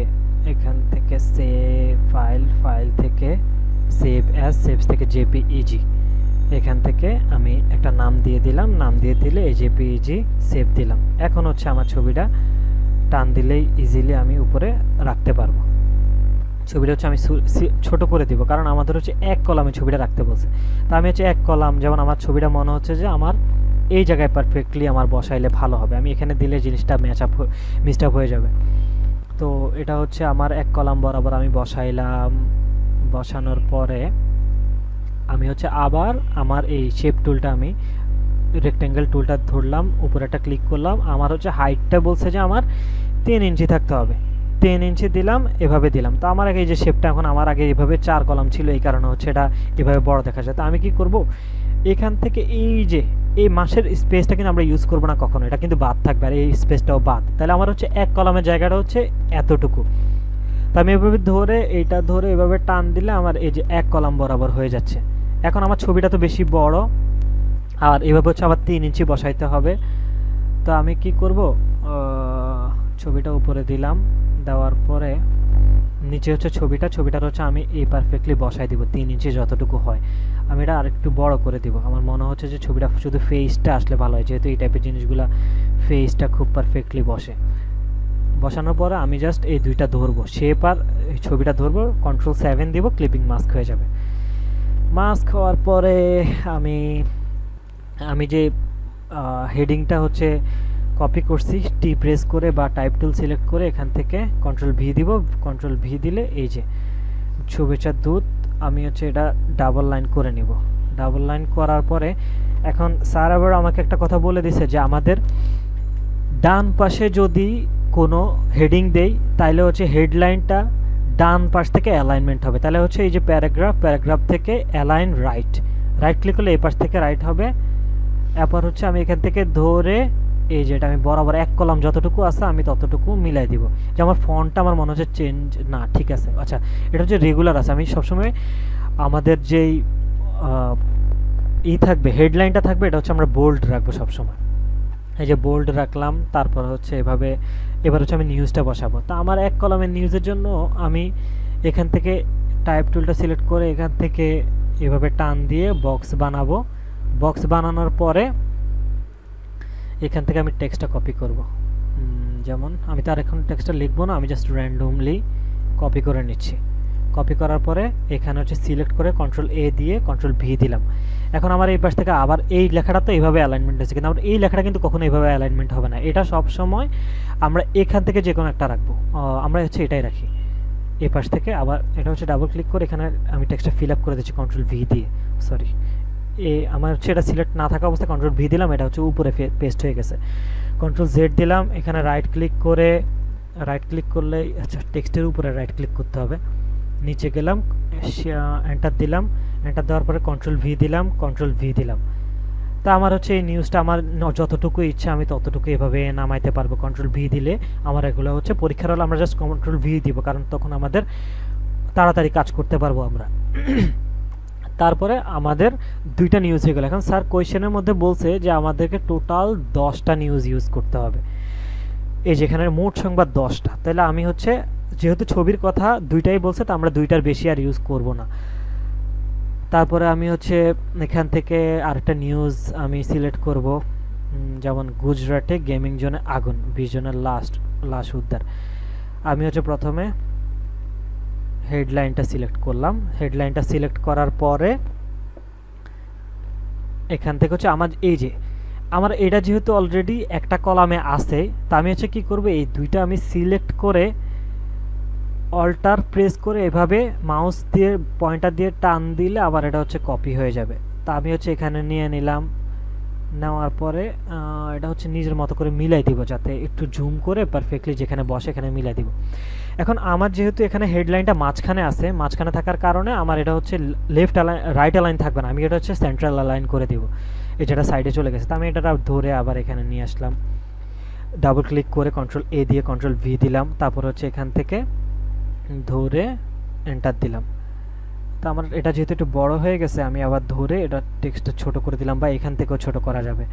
এখান থেকে সেভ ফাইল থেকে সেভ অ্যাজ থেকে জেপিইজি, এখান থেকে আমি একটা নাম দিয়ে দিলাম। নাম দিয়ে দিলে এই জেপিইজি সেভ দিলাম। এখন হচ্ছে আমার ছবিটা টান দিলেই ইজিলি আমি উপরে রাখতে পারবো। ছবিটা হচ্ছে আমি ছোট করে দিব, কারণ আমাদের হচ্ছে এক কলামে ছবিটা রাখতে বলছে। তা আমি হচ্ছে এক কলাম, যেমন আমার ছবিটা মনে হচ্ছে যে আমার এই জায়গায় পারফেক্টলি আমার বসাইলে ভালো হবে, আমি এখানে দিলে জিনিসটা মিক্সড আপ হয়ে যাবে। তো এটা হচ্ছে আমার এক কলাম বরাবর আমি বসাইলাম। বসানোর পরে আমি হচ্ছে আবার আমার এই শেপ টুলটা, আমি রেক্টেঙ্গেল টুলটা ধরলাম, উপরে একটা ক্লিক করলাম। আমার হচ্ছে হাইটটা বলছে যে আমার 3 ইঞ্চি থাকতে হবে, 10 ইঞ্চি দিলাম, এভাবে দিলাম। তো আমার আগে এই যে শেপটা, এখন আমার আগে এভাবে 4 কলাম ছিল, এই কারণে হচ্ছে এটা এভাবে বড় দেখা যায়। তো আমি কি করব, এখান থেকে এই যে এই মাসের স্পেসটা কিন্তু আমরা ইউজ করবো না কখনো, এটা কিন্তু বাদ থাকবে, আর এই স্পেসটাও বাদ। তাহলে আমার হচ্ছে এক কলামের জায়গাটা হচ্ছে এতটুকু। তো আমি এভাবে এইটা ধরে এভাবে টান দিলে আমার এই যে এক কলাম বরাবর হয়ে যাচ্ছে। এখন আমার ছবিটা তো বেশি বড়, আর এভাবে হচ্ছে আবার 3 ইঞ্চি বসাইতে হবে। তো আমি কি করব, ছবিটা উপরে দিলাম, দেওয়ার পরে নিচে হচ্ছে ছবিটার হচ্ছে আমি এই পারফেক্টলি বসাই দিব 3 ইঞ্চি যতটুকু হয়। আমি এটা আরেকটু বড় করে দিব। আমার মনে হচ্ছে যে ছবিটা শুধু ফেসটা আসলে ভালো হয়, যেহেতু এই টাইপের জিনিসগুলো ফেসটা খুব পারফেক্টলি বসানোর পরে আমি জাস্ট এই দুইটা ধরবো, শেপ আর এই ছবিটা ধরবো, Ctrl+7 দিব, ক্লিপিং মাস্ক হয়ে যাবে। মাস্ক হওয়ার পরে আমি যে হেডিংটা হচ্ছে কপি করছি, টি প্রেস করে বা টাইপ টুল সিলেক্ট করে এখান থেকে Ctrl+V দিব। Ctrl+V দিলে এই যে শুভেচ্ছা দূত, আমি হচ্ছে এটা ডাবল লাইন করে নিব। ডাবল লাইন করার পরে এখন স্যার আবার আমাকে একটা কথা বলে দিছে যে আমাদের ডান পাশে যদি কোনো হেডিং দেই, তাহলে হচ্ছে হেডলাইনটা ডান পাশ থেকে অ্যালাইনমেন্ট হবে। তাহলে হচ্ছে এই যে প্যারাগ্রাফ থেকে অ্যালাইন রাইট ক্লিক করলে এই পাশ থেকে রাইট হবে। এরপর হচ্ছে আমি এখান থেকে ধরে এই যেটা আমি বরাবর এক কলাম যতটুকু আছে আমি ততটুকু মিলাই দিব। যে আমার ফন্টটা আমার মনে হচ্ছে চেঞ্জ না, ঠিক আছে, আচ্ছা এটা হচ্ছে রেগুলার আছে। আমি সবসময় আমাদের যেই থাকবে, হেডলাইনটা থাকবে, এটা হচ্ছে আমরা বোল্ড রাখবো সবসময়। এই যে বোল্ড রাখলাম। তারপর হচ্ছে এবার হচ্ছে আমি নিউজটা বসাবো। তা আমার এক কলামের নিউজের জন্য আমি এখান থেকে টাইপ টুলটা সিলেক্ট করে এখান থেকে এভাবে টান দিয়ে বক্স বানাবো। বক্স বানানোর পরে এখান থেকে আমি টেক্সটটা কপি করব। যেমন আমি তো আর এখন টেক্সটটা লিখবো না, আমি জাস্ট র্যান্ডমলি কপি করে নিচ্ছি। কপি করার পরে এখানে হচ্ছে সিলেক্ট করে কন্ট্রোল এ দিয়ে কন্ট্রোল ভি দিলাম। এখন আমার এই পাশ থেকে আবার এই লেখাটা তো এইভাবে অ্যালাইনমেন্ট আছে, কিন্তু আমার এই লেখাটা কিন্তু কখনো এইভাবে অ্যালাইনমেন্ট হবে না। এটা সব সময় আমরা এখান থেকে যে কোনো একটা রাখবো। আমরা হচ্ছে এটাই রাখি। এই পাশ থেকে আবার এটা হচ্ছে ডাবল ক্লিক করে এখানে আমি টেক্সটটা ফিল আপ করে দিচ্ছি কন্ট্রোল ভি দিয়ে। সরি, আমার হচ্ছে এটা সিলেক্ট না থাকা অবস্থায় কন্ট্রোল ভি দিলাম, এটা হচ্ছে উপরে পেস্ট হয়ে গেছে। কন্ট্রোল জেড দিলাম, এখানে রাইট ক্লিক করলে আচ্ছা টেক্সটের উপরে রাইট ক্লিক করতে হবে। নিচে গেলাম, এন্টার দিলাম, এন্টার দেওয়ার পরে কন্ট্রোল ভি দিলাম। তা আমার হচ্ছে এই নিউজটা আমার যতটুকু ইচ্ছা আমি ততটুকু এভাবে নামাইতে পারবো। কন্ট্রোল ভি দিলে আমার এগুলো হচ্ছে পরীক্ষার হলে আমরা জাস্ট কন্ট্রোল ভি দিব, কারণ তখন আমাদের তাড়াতাড়ি কাজ করতে পারবো আমরা। তারপরে আমাদের 2টা নিউজ হয়ে গেল। এখন স্যার কোয়েশ্চেনের মধ্যে বলছে যে আমাদেরকে টোটাল 10টা নিউজ ইউজ করতে হবে। এই যেখানে মোট সংবাদ 10টা, তাহলে আমি হচ্ছে যেহেতু ছবির কথা 2টাই বলছে, তো আমরা 2টার বেশি আর ইউজ করব না। তারপরে আমি হচ্ছে এখান থেকে আরেকটা নিউজ আমি সিলেক্ট করব, যেমন গুজরাটে গেমিং জোনে আগুন, 20 জনের লাশ উদ্ধার। আমি হচ্ছে প্রথমে হেডলাইনটা সিলেক্ট করলাম। হেডলাইনটা সিলেক্ট করার পরে এখান থেকে হচ্ছে আমার এটা যেহেতু অলরেডি একটা কলামে আছে, তা আমি হচ্ছে কি করব, এই 2টা আমি সিলেক্ট করে অল্টার প্রেস করে এভাবে মাউস দিয়ে পয়েন্টার দিয়ে টান দিলে আবার এটা হচ্ছে কপি হয়ে যাবে। তা আমি হচ্ছে এখানে নিয়ে নিলাম। নেওয়ার পরে এটা হচ্ছে নিজের মতো করে মিলাই দিব, যাতে একটু জুম করে পারফেক্টলি যেখানে বসে এখানে মিলাই দিব। এখন আমার যেহেতু এখানে হেডলাইনটা মাঝখানে আছে, মাঝখানে থাকার কারণে আমার এটা হচ্ছে রাইট অ্যালাইন থাকবে না, আমি এটা হচ্ছে সেন্ট্রাল অ্যালাইন করে দিব। যেটা সাইডে চলে গেছে, তো আমি এটা ধরে আবার এখানে নিয়ে আসলাম। ডাবল ক্লিক করে কন্ট্রোল এ দিয়ে কন্ট্রোল ভি দিলাম, তারপর হচ্ছে এখান থেকে ধরে এন্টার দিলাম। তো আমার এটা যেহেতু একটু বড় হয়ে গেছে, আমি আবার ধরে এটা টেক্সটটা ছোট করে দিলাম, বা এখান থেকেও ছোট করা যাবে।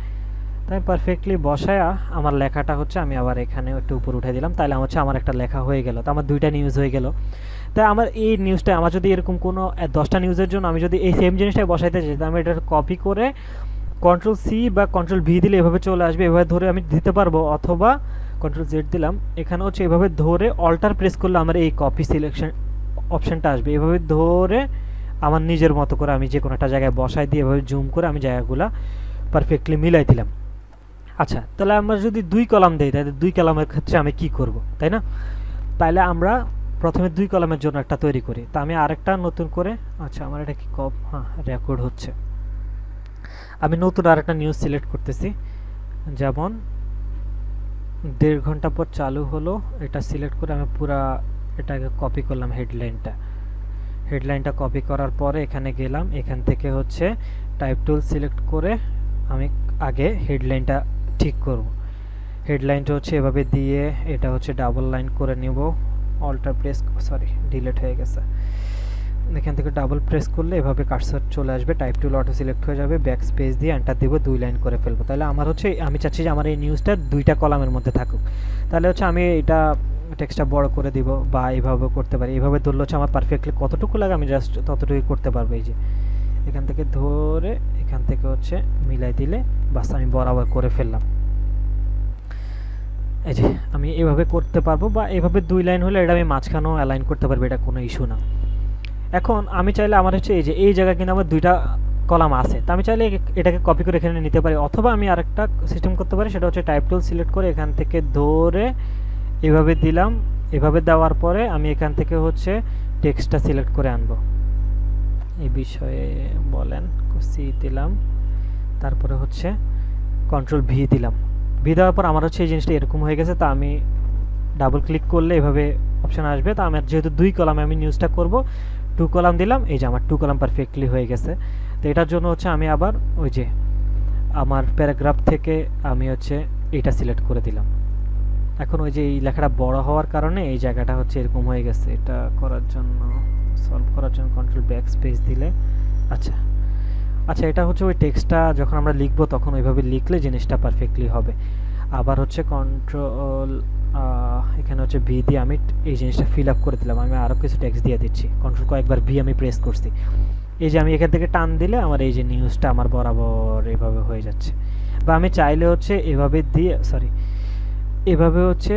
তাই পারফেক্টলি বসায়া আমার লেখাটা হচ্ছে আমি আবার এখানে একটু উপর উঠে দিলাম, তাহলে হচ্ছে আমার একটা লেখা হয়ে গেল। তো আমার 2টা নিউজ হয়ে গেল। তাই আমার এই নিউজটা আমার যদি এরকম কোনো 10টা নিউজের জন্য আমি যদি এই সেম জিনিসটাই বসাইতে চাই, আমি এটা কপি করে কন্ট্রোল সি বা কন্ট্রোল ভি দিলে এভাবে চলে আসবে, এভাবে ধরে আমি দিতে পারবো, অথবা কন্ট্রোল জেড দিলাম, এখানে হচ্ছে এভাবে ধরে অল্টার প্রেস করলে আমার এই কপি সিলেকশন অপশানটা আসবে। এভাবে ধরে আমার নিজের মতো করে আমি যে কোনো একটা জায়গায় বসাই দিয়ে এভাবে জুম করে আমি জায়গাগুলো পারফেক্টলি মিলাই দিলাম। আচ্ছা, তাহলে আমরা যদি 2 কলাম দিই, তাহলে 2 কলামের ক্ষেত্রে আমি কি করব, তাই না? তাহলে আমরা প্রথমে 2 কলামের জন্য একটা তৈরি করি। তা আমি আরেকটা নতুন করে, আচ্ছা আমার এটা কি রেকর্ড হচ্ছে, আমি নতুন আরেকটা নিউজ সিলেক্ট করতেছি। যেমন 1.5 ঘন্টা পর চালু হলো, এটা সিলেক্ট করে আমি পুরা এটাকে কপি করলাম। হেডলাইনটা কপি করার পরে এখানে গেলাম, এখান থেকে হচ্ছে টাইপ টুল সিলেক্ট করে আমি আগে হেডলাইনটা ঠিক করব। হেডলাইনটা হচ্ছে এভাবে দিয়ে এটা হচ্ছে ডাবল লাইন করে নিব, অল্টার প্রেস, সরি ডিলিট হয়ে গেছে। এখান থেকে ডাবল প্রেস করলে এভাবে কার্সর চলে আসবে, টাইপ টুল অটো সিলেক্ট হয়ে যাবে, ব্যাক স্পেস দিয়ে এন্টার দিব, 2 লাইন করে ফেলবো। তাহলে আমার হচ্ছে আমি চাচ্ছি যে আমার এই নিউজটা 2টা কলামের মধ্যে থাকুক। তাহলে হচ্ছে আমি এটা টেক্সটটা বড় করে দিব, বা এইভাবে করতে পারি। এইভাবে ধরলে হচ্ছে আমার পারফেক্টলি কতটুকু লাগে আমি জাস্ট ততটুকুই করতে পারবো। এই যে এখান থেকে ধরে এখান থেকে হচ্ছে মিলাই দিলে বাস আমি বরাবর করে ফেললাম। এই যে আমি এভাবে করতে পারবো, বা এভাবে 2 লাইন হলে এটা আমি মাঝখানেও অ্যালাইন করতে পারবো, এটা কোনো ইস্যু না। এখন আমি চাইলে আমার হচ্ছে এই জায়গায় কিন্তু আমার 2টা কলাম আছে, তো আমি চাইলে এটাকে কপি করে এখানে নিতে পারি, অথবা আমি আরেকটা সিস্টেম করতে পারি, সেটা হচ্ছে টাইপ টুল সিলেক্ট করে এখান থেকে ধরে এভাবে দিলাম। এভাবে দেওয়ার পরে আমি এখান থেকে হচ্ছে টেক্সটটা সিলেক্ট করে আনবো। এই বিষয়ে বলেন, সি দিলাম, তারপরে হচ্ছে কন্ট্রোল ভি দিলাম। ভি দেওয়ার পর আমার হচ্ছে এই জিনিসটা এরকম হয়ে গেছে। তো আমি ডাবল ক্লিক করলে এভাবে অপশান আসবে। তো আমার যেহেতু 2 কলামে আমি নিউজটা করব, 2 কলাম দিলাম, এই যে আমার 2 কলাম পারফেক্টলি হয়ে গেছে। তো এটার জন্য হচ্ছে আমি আবার ওই যে আমার প্যারাগ্রাফ থেকে আমি হচ্ছে এটা সিলেক্ট করে দিলাম। এখন ওই যে এই লেখাটা বড় হওয়ার কারণে এই জায়গাটা হচ্ছে এরকম হয়ে গেছে। এটা করার জন্য সলভ করার জন্য কন্ট্রোল ব্যাক স্পেস দিলে আচ্ছা এটা হচ্ছে ওই টেক্সটটা যখন আমরা লিখবো তখন ওইভাবে লিখলে জিনিসটা পারফেক্টলি হবে। আবার হচ্ছে কন্ট্রোল এখানে হচ্ছে ভি দিয়ে আমি এই জিনিসটা ফিল আপ করে দিলাম। আমি আরও কিছু টেক্সট দিয়ে দিচ্ছি, কন্ট্রোল কয়েকবার ভি আমি প্রেস করছি। এই যে আমি এখান থেকে টান দিলে আমার এই যে নিউজটা আমার বরাবর এভাবে হয়ে যাচ্ছে। বা আমি চাইলে হচ্ছে এভাবে দিয়ে এভাবে হচ্ছে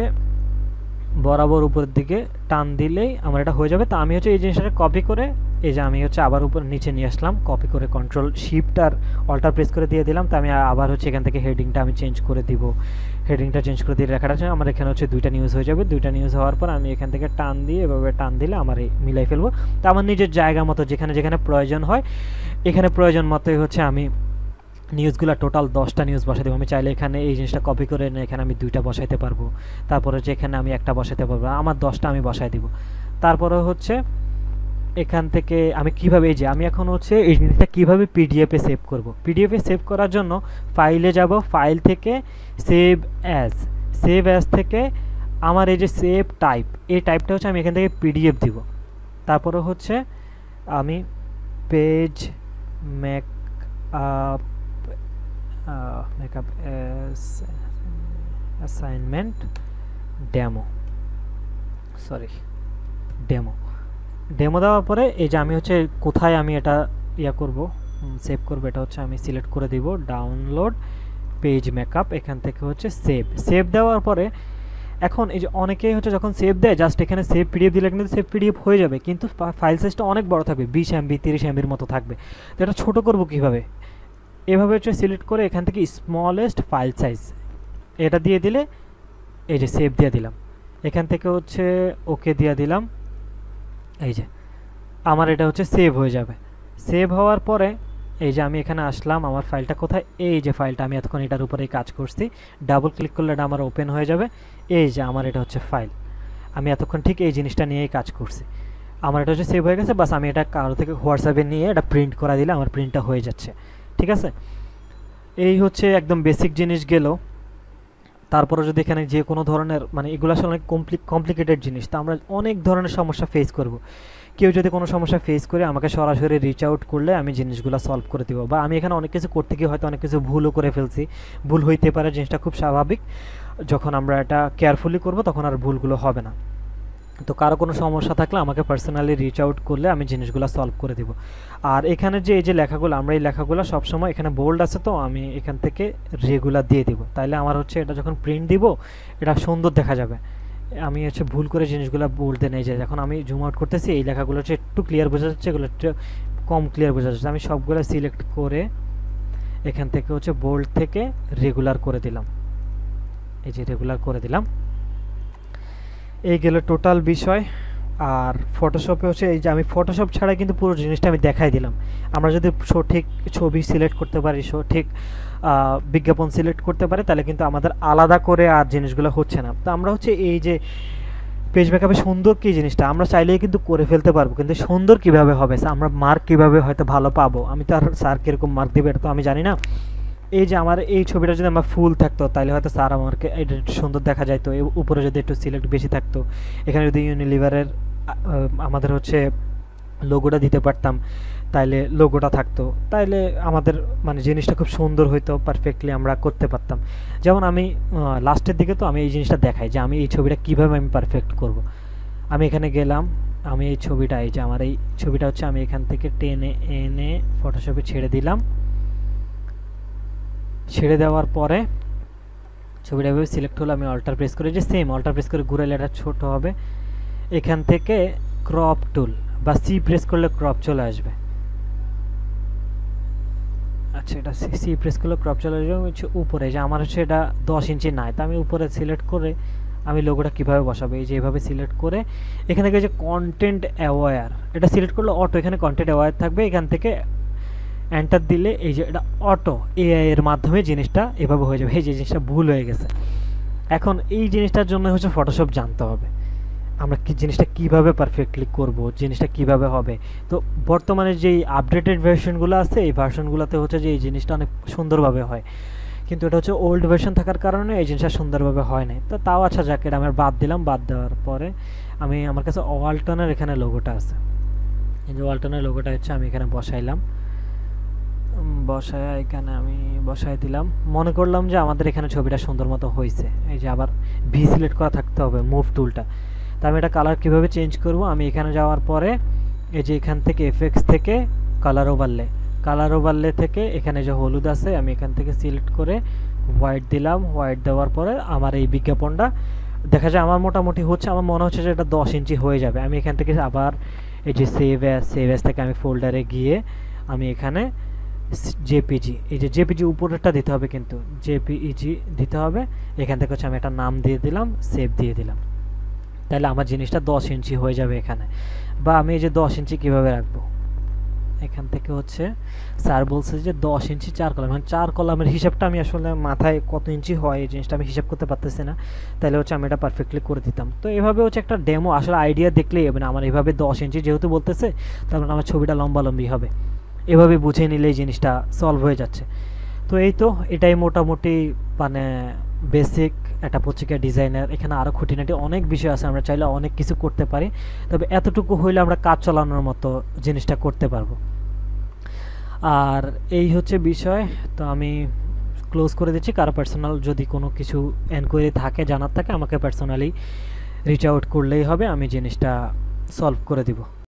বরাবর উপরের দিকে টান দিলেই আমার এটা হয়ে যাবে। তো আমি হচ্ছে এই জিনিসটা কপি করে এই যে আমি হচ্ছে আবার উপর নিচে নিয়ে আসলাম, কপি করে কন্ট্রোল শিফট আর অল্টার প্রেস করে দিয়ে দিলাম। তো আমি আবার হচ্ছে এখান থেকে হেডিংটা আমি চেঞ্জ করে দিব। হেডিংটা চেঞ্জ করে দিয়ে লেখাটা আমার এখানে হচ্ছে 2টা নিউজ হয়ে যাবে। 2টা নিউজ হওয়ার পর আমি এখান থেকে টান দিয়ে এভাবে টান দিলে আমার এই মিলাই ফেলবো। তো আমার নিজের জায়গা মতো যেখানে যেখানে প্রয়োজন হয়, এখানে প্রয়োজন মতোই হচ্ছে আমি নিউজগুলো টোটাল 10টা নিউজ বসাই দেবো। আমি চাইলে এখানে এই জিনিসটা কপি করে এনে এখানে আমি 2টা বসাইতে পারবো, তারপরে হচ্ছে এখানে আমি একটা বসাইতে পারবো, আমার 10টা আমি বসাই দিব। তারপরে হচ্ছে এখান থেকে আমি কিভাবে এই যে আমি এখন হচ্ছে এই জিনিসটা কীভাবে পিডিএফে সেভ করব। পিডিএফে সেভ করার জন্য ফাইলে যাব, ফাইল থেকে সেভ অ্যাজ থেকে আমার এই যে সেভ টাইপ, এই টাইপটা হচ্ছে আমি এখান থেকে পিডিএফ দিব। তারপরে হচ্ছে আমি পেজ মেকআপ অ্যাসাইনমেন্ট ডেমো দেওয়ার পরে এই যে আমি হচ্ছে কোথায় আমি এটা করব, সেভ করব, এটা হচ্ছে আমি সিলেক্ট করে দিব ডাউনলোড পেজ মেকআপ, এখান থেকে হচ্ছে সেভ দেওয়ার পরে এখন এই যে অনেকেই হচ্ছে যখন সেভ দেয় জাস্ট এখানে সেভ পিডিএফ দিলে কিন্তু সেভ পিডিএফ হয়ে যাবে, কিন্তু ফাইল সাইজটা অনেক বড় থাকবে, 20 MB 30 MBর মতো থাকবে। তো এটা ছোট করব কিভাবে, এভাবে হচ্ছে সিলেক্ট করে এখান থেকে স্মলেস্ট ফাইল সাইজ এটা দিয়ে দিলে এই যে সেভ দিয়ে দিলাম, এখান থেকে হচ্ছে ওকে দিয়ে দিলাম। এই যে আমার এটা হচ্ছে সেভ হয়ে যাবে। সেভ হওয়ার পরে এই যে আমি এখানে আসলাম, আমার ফাইলটা কোথায়, এই যে ফাইলটা আমি এতক্ষণ এটার উপরেই কাজ করছি, ডাবল ক্লিক করলে এটা আমার ওপেন হয়ে যাবে। এই যে আমার এটা হচ্ছে ফাইল, আমি এতক্ষণ ঠিক এই জিনিসটা নিয়েই কাজ করছি, আমার এটা হচ্ছে সেভ হয়ে গেছে। বাস আমি এটা কারো থেকে হোয়াটসঅ্যাপে নিয়ে এটা প্রিন্ট করা দিলে আমার প্রিন্টটা হয়ে যাচ্ছে। ঠিক আছে, এই হচ্ছে একদম বেসিক জিনিস গেল। তারপরে যদি এখানে যে কোনো ধরনের মানে এগুলো আসলে অনেক কমপ্লিকেটেড জিনিস, তো আমরা অনেক ধরনের সমস্যা ফেস করব। কেউ যদি কোনো সমস্যা ফেস করে আমাকে সরাসরি রিচ আউট করলে আমি জিনিসগুলো সলভ করে দেবো। বা আমি এখানে অনেক কিছু করতে গিয়ে হয়তো অনেক কিছু ভুলও করে ফেলছি, ভুল হইতে পারে, জিনিসটা খুব স্বাভাবিক। যখন আমরা এটা কেয়ারফুলি করব তখন আর ভুলগুলো হবে না। তো কারো কোনো সমস্যা থাকলে আমাকে পার্সোনালি রিচ আউট করলে আমি জিনিসগুলো সলভ করে দেব। আর এখানে যে এই যে লেখাগুলো, আমরা এই লেখাগুলো সবসময় এখানে বোল্ড আছে, তো আমি এখান থেকে রেগুলার দিয়ে দিব, তাইলে আমার হচ্ছে এটা যখন প্রিন্ট দিব এটা সুন্দর দেখা যাবে। আমি হচ্ছে ভুল করে জিনিসগুলো বলতে নেই, যে যখন আমি জুম আউট করতেছি এই লেখাগুলো হচ্ছে একটু ক্লিয়ার বোঝা যাচ্ছে, এগুলো একটু কম ক্লিয়ার বোঝা যাচ্ছে। আমি সবগুলো সিলেক্ট করে এখান থেকে হচ্ছে বোল্ড থেকে রেগুলার করে দিলাম, এই যে রেগুলার করে দিলাম। এই গেল টোটাল বিষয়। আর ফটোশপে হচ্ছে এই যে আমি ফটোশপ ছাড়া কিন্তু পুরো জিনিসটা আমি দেখাই দিলাম। আমরা যদি সঠিক ছবি সিলেক্ট করতে পারি, সঠিক বিজ্ঞাপন সিলেক্ট করতে পারি, তাহলে কিন্তু আমাদের আলাদা করে আর জিনিসগুলো হচ্ছে না। তো আমরা হচ্ছে এই যে পেজ মেকআপে সুন্দর কি জিনিসটা আমরা চাইলেই কিন্তু করে ফেলতে পারবো, কিন্তু সুন্দর কিভাবে হবে, আমরা মার্ক কিভাবে হয়তো ভালো পাবো, আমি তো আর স্যার কীরকম মার্ক দেবে এটা তো আমি জানি না। এই যে আমার এই ছবিটা যদি আমার ফুল থাকতো তাহলে হয়তো স্যার আমাকে এটা একটু সুন্দর দেখা যাইতো, উপরে যদি একটু সিলেক্ট বেশি থাকতো, এখানে যদি ইউনিলিভারের আমাদের হচ্ছে লোগোটা দিতে পারতাম, তাইলে লোগোটা থাকতো, তাইলে আমাদের মানে জিনিসটা খুব সুন্দর হইতো, পারফেক্টলি আমরা করতে পারতাম। যেমন আমি লাস্টের দিকে তো আমি এই জিনিসটা দেখাই যে আমি এই ছবিটা কীভাবে আমি পারফেক্ট করব। আমি এখানে গেলাম, আমি এই ছবিটা, এই যে আমার এই ছবিটা হচ্ছে আমি এখান থেকে টেনে এনে ফটোশপে ছেড়ে দিলাম। ছেড়ে দেওয়ার পরে ছবিটা এভাবে সিলেক্ট হলো, আমি অল্টার প্রেস করে যে সেম অল্টার প্রেস করে ঘুরাইলে এটা ছোটো হবে। এখান থেকে ক্রপ টুল বা সি প্রেস করলে ক্রপ চলে আসবে। আচ্ছা, এটা সি প্রেস করলে ক্রপ চলে আসবে হচ্ছে উপরে, যে আমার হচ্ছে এটা 10 ইঞ্চি নাই, তো আমি উপরে সিলেক্ট করে আমি লোগোটা কীভাবে বসাবো, এই যে এইভাবে সিলেক্ট করে এখান থেকে যে কন্টেন্ট অ্যাওয়ার এটা সিলেক্ট করলে অটো এখানে কন্টেন্ট অ্যাওয়ার থাকবে, এখান থেকে এন্টার দিলে এই যে এটা অটো এআই এর মাধ্যমে জিনিসটা এভাবে হয়ে যাবে। এই যে জিনিসটা ভুল হয়ে গেছে, এখন এই জিনিসটার জন্য হচ্ছে ফটোশপ জানতে হবে, আমরা কি জিনিসটা কিভাবে পারফেক্টলি করব, জিনিসটা কিভাবে হবে। তো বর্তমানে যেই আপডেটেড ভার্সনগুলো আছে এই ভার্সনগুলোতে হচ্ছে যে এই জিনিসটা অনেক সুন্দরভাবে হয়, কিন্তু এটা হচ্ছে ওল্ড ভার্সন থাকার কারণে এই জিনিসটা সুন্দরভাবে হয় না। তো তাও আচ্ছা যাক, এটা আমি বাদ দিলাম। বাদ দেওয়ার পরে আমি আমার কাছে ওয়ালটনের এখানে লোগোটা আছে, এই যে ওয়ালটনের লোগোটা হচ্ছে আমি এখানে বসাইলাম। বসায় এখানে আমি বসায় দিলাম। মনে করলাম যে আমাদের এখানে ছবিটা সুন্দর মতো হয়েছে। এই যে আবার ভি সিলেক্ট করা থাকতে হবে মুভ টুলটা। তা আমি এটা কালার কিভাবে চেঞ্জ করব, আমি এখানে যাওয়ার পরে এই যে এখান থেকে এফেক্টস থেকে কালার ওভারলে থেকে এখানে যে হলুদ আছে আমি এখান থেকে সিলেক্ট করে হোয়াইট দিলাম। হোয়াইট দেওয়ার পরে আমার এই বিজ্ঞাপনটা দেখা যায় আমার মোটামুটি হচ্ছে, আমার মনে হচ্ছে যে এটা 10 ইঞ্চি হয়ে যাবে। আমি এখান থেকে আবার এই যে সেভ অ্যাজ থেকে আমি ফোল্ডারে গিয়ে আমি এখানে জেপিজি, এই যে জেপিজি উপরেরটা দিতে হবে, কিন্তু জেপিইজি দিতে হবে। এখান থেকে হচ্ছে আমি একটা নাম দিয়ে দিলাম, সেভ দিয়ে দিলাম। তাহলে আমার জিনিসটা 10 ইঞ্চি হয়ে যাবে এখানে। বা আমি এই যে 10 ইঞ্চি কিভাবে রাখবো, এখান থেকে হচ্ছে স্যার বলছে যে 10 ইঞ্চি 4 কলাম, মানে 4 কলামের হিসাবটা আমি আসলে মাথায় কত ইঞ্চি হয় এই জিনিসটা আমি হিসাব করতে পারতেছি না। তাহলে হচ্ছে আমি এটা পারফেক্টলি করে দিতাম। তো এভাবে হচ্ছে একটা ডেমো, আসলে আইডিয়া দেখলেই হবে না আমার। এভাবে 10 ইঞ্চি যেহেতু বলতেছে, তার মানে আমার ছবিটা লম্বালম্বি হবে। এভাবে বুঝে নিলেই জিনিসটা সলভ হয়ে যাচ্ছে। তো এই তো এটাই মোটামুটি মানে বেসিক একটা পত্রিকা ডিজাইনার। এখানে আরও খুঁটিনাটি অনেক বিষয় আছে, আমরা চাইলে অনেক কিছু করতে পারি, তবে এতটুকু হইলে আমরা কাজ চালানোর মতো জিনিসটা করতে পারবো। আর এই হচ্ছে বিষয়। তো আমি ক্লোজ করে দিচ্ছি। কারো পার্সোনাল যদি কোনো কিছু এনকোয়ারি থাকে, জানার থাকে, আমাকে পার্সোনালি রিচ আউট করলেই হবে, আমি জিনিসটা সলভ করে দিব।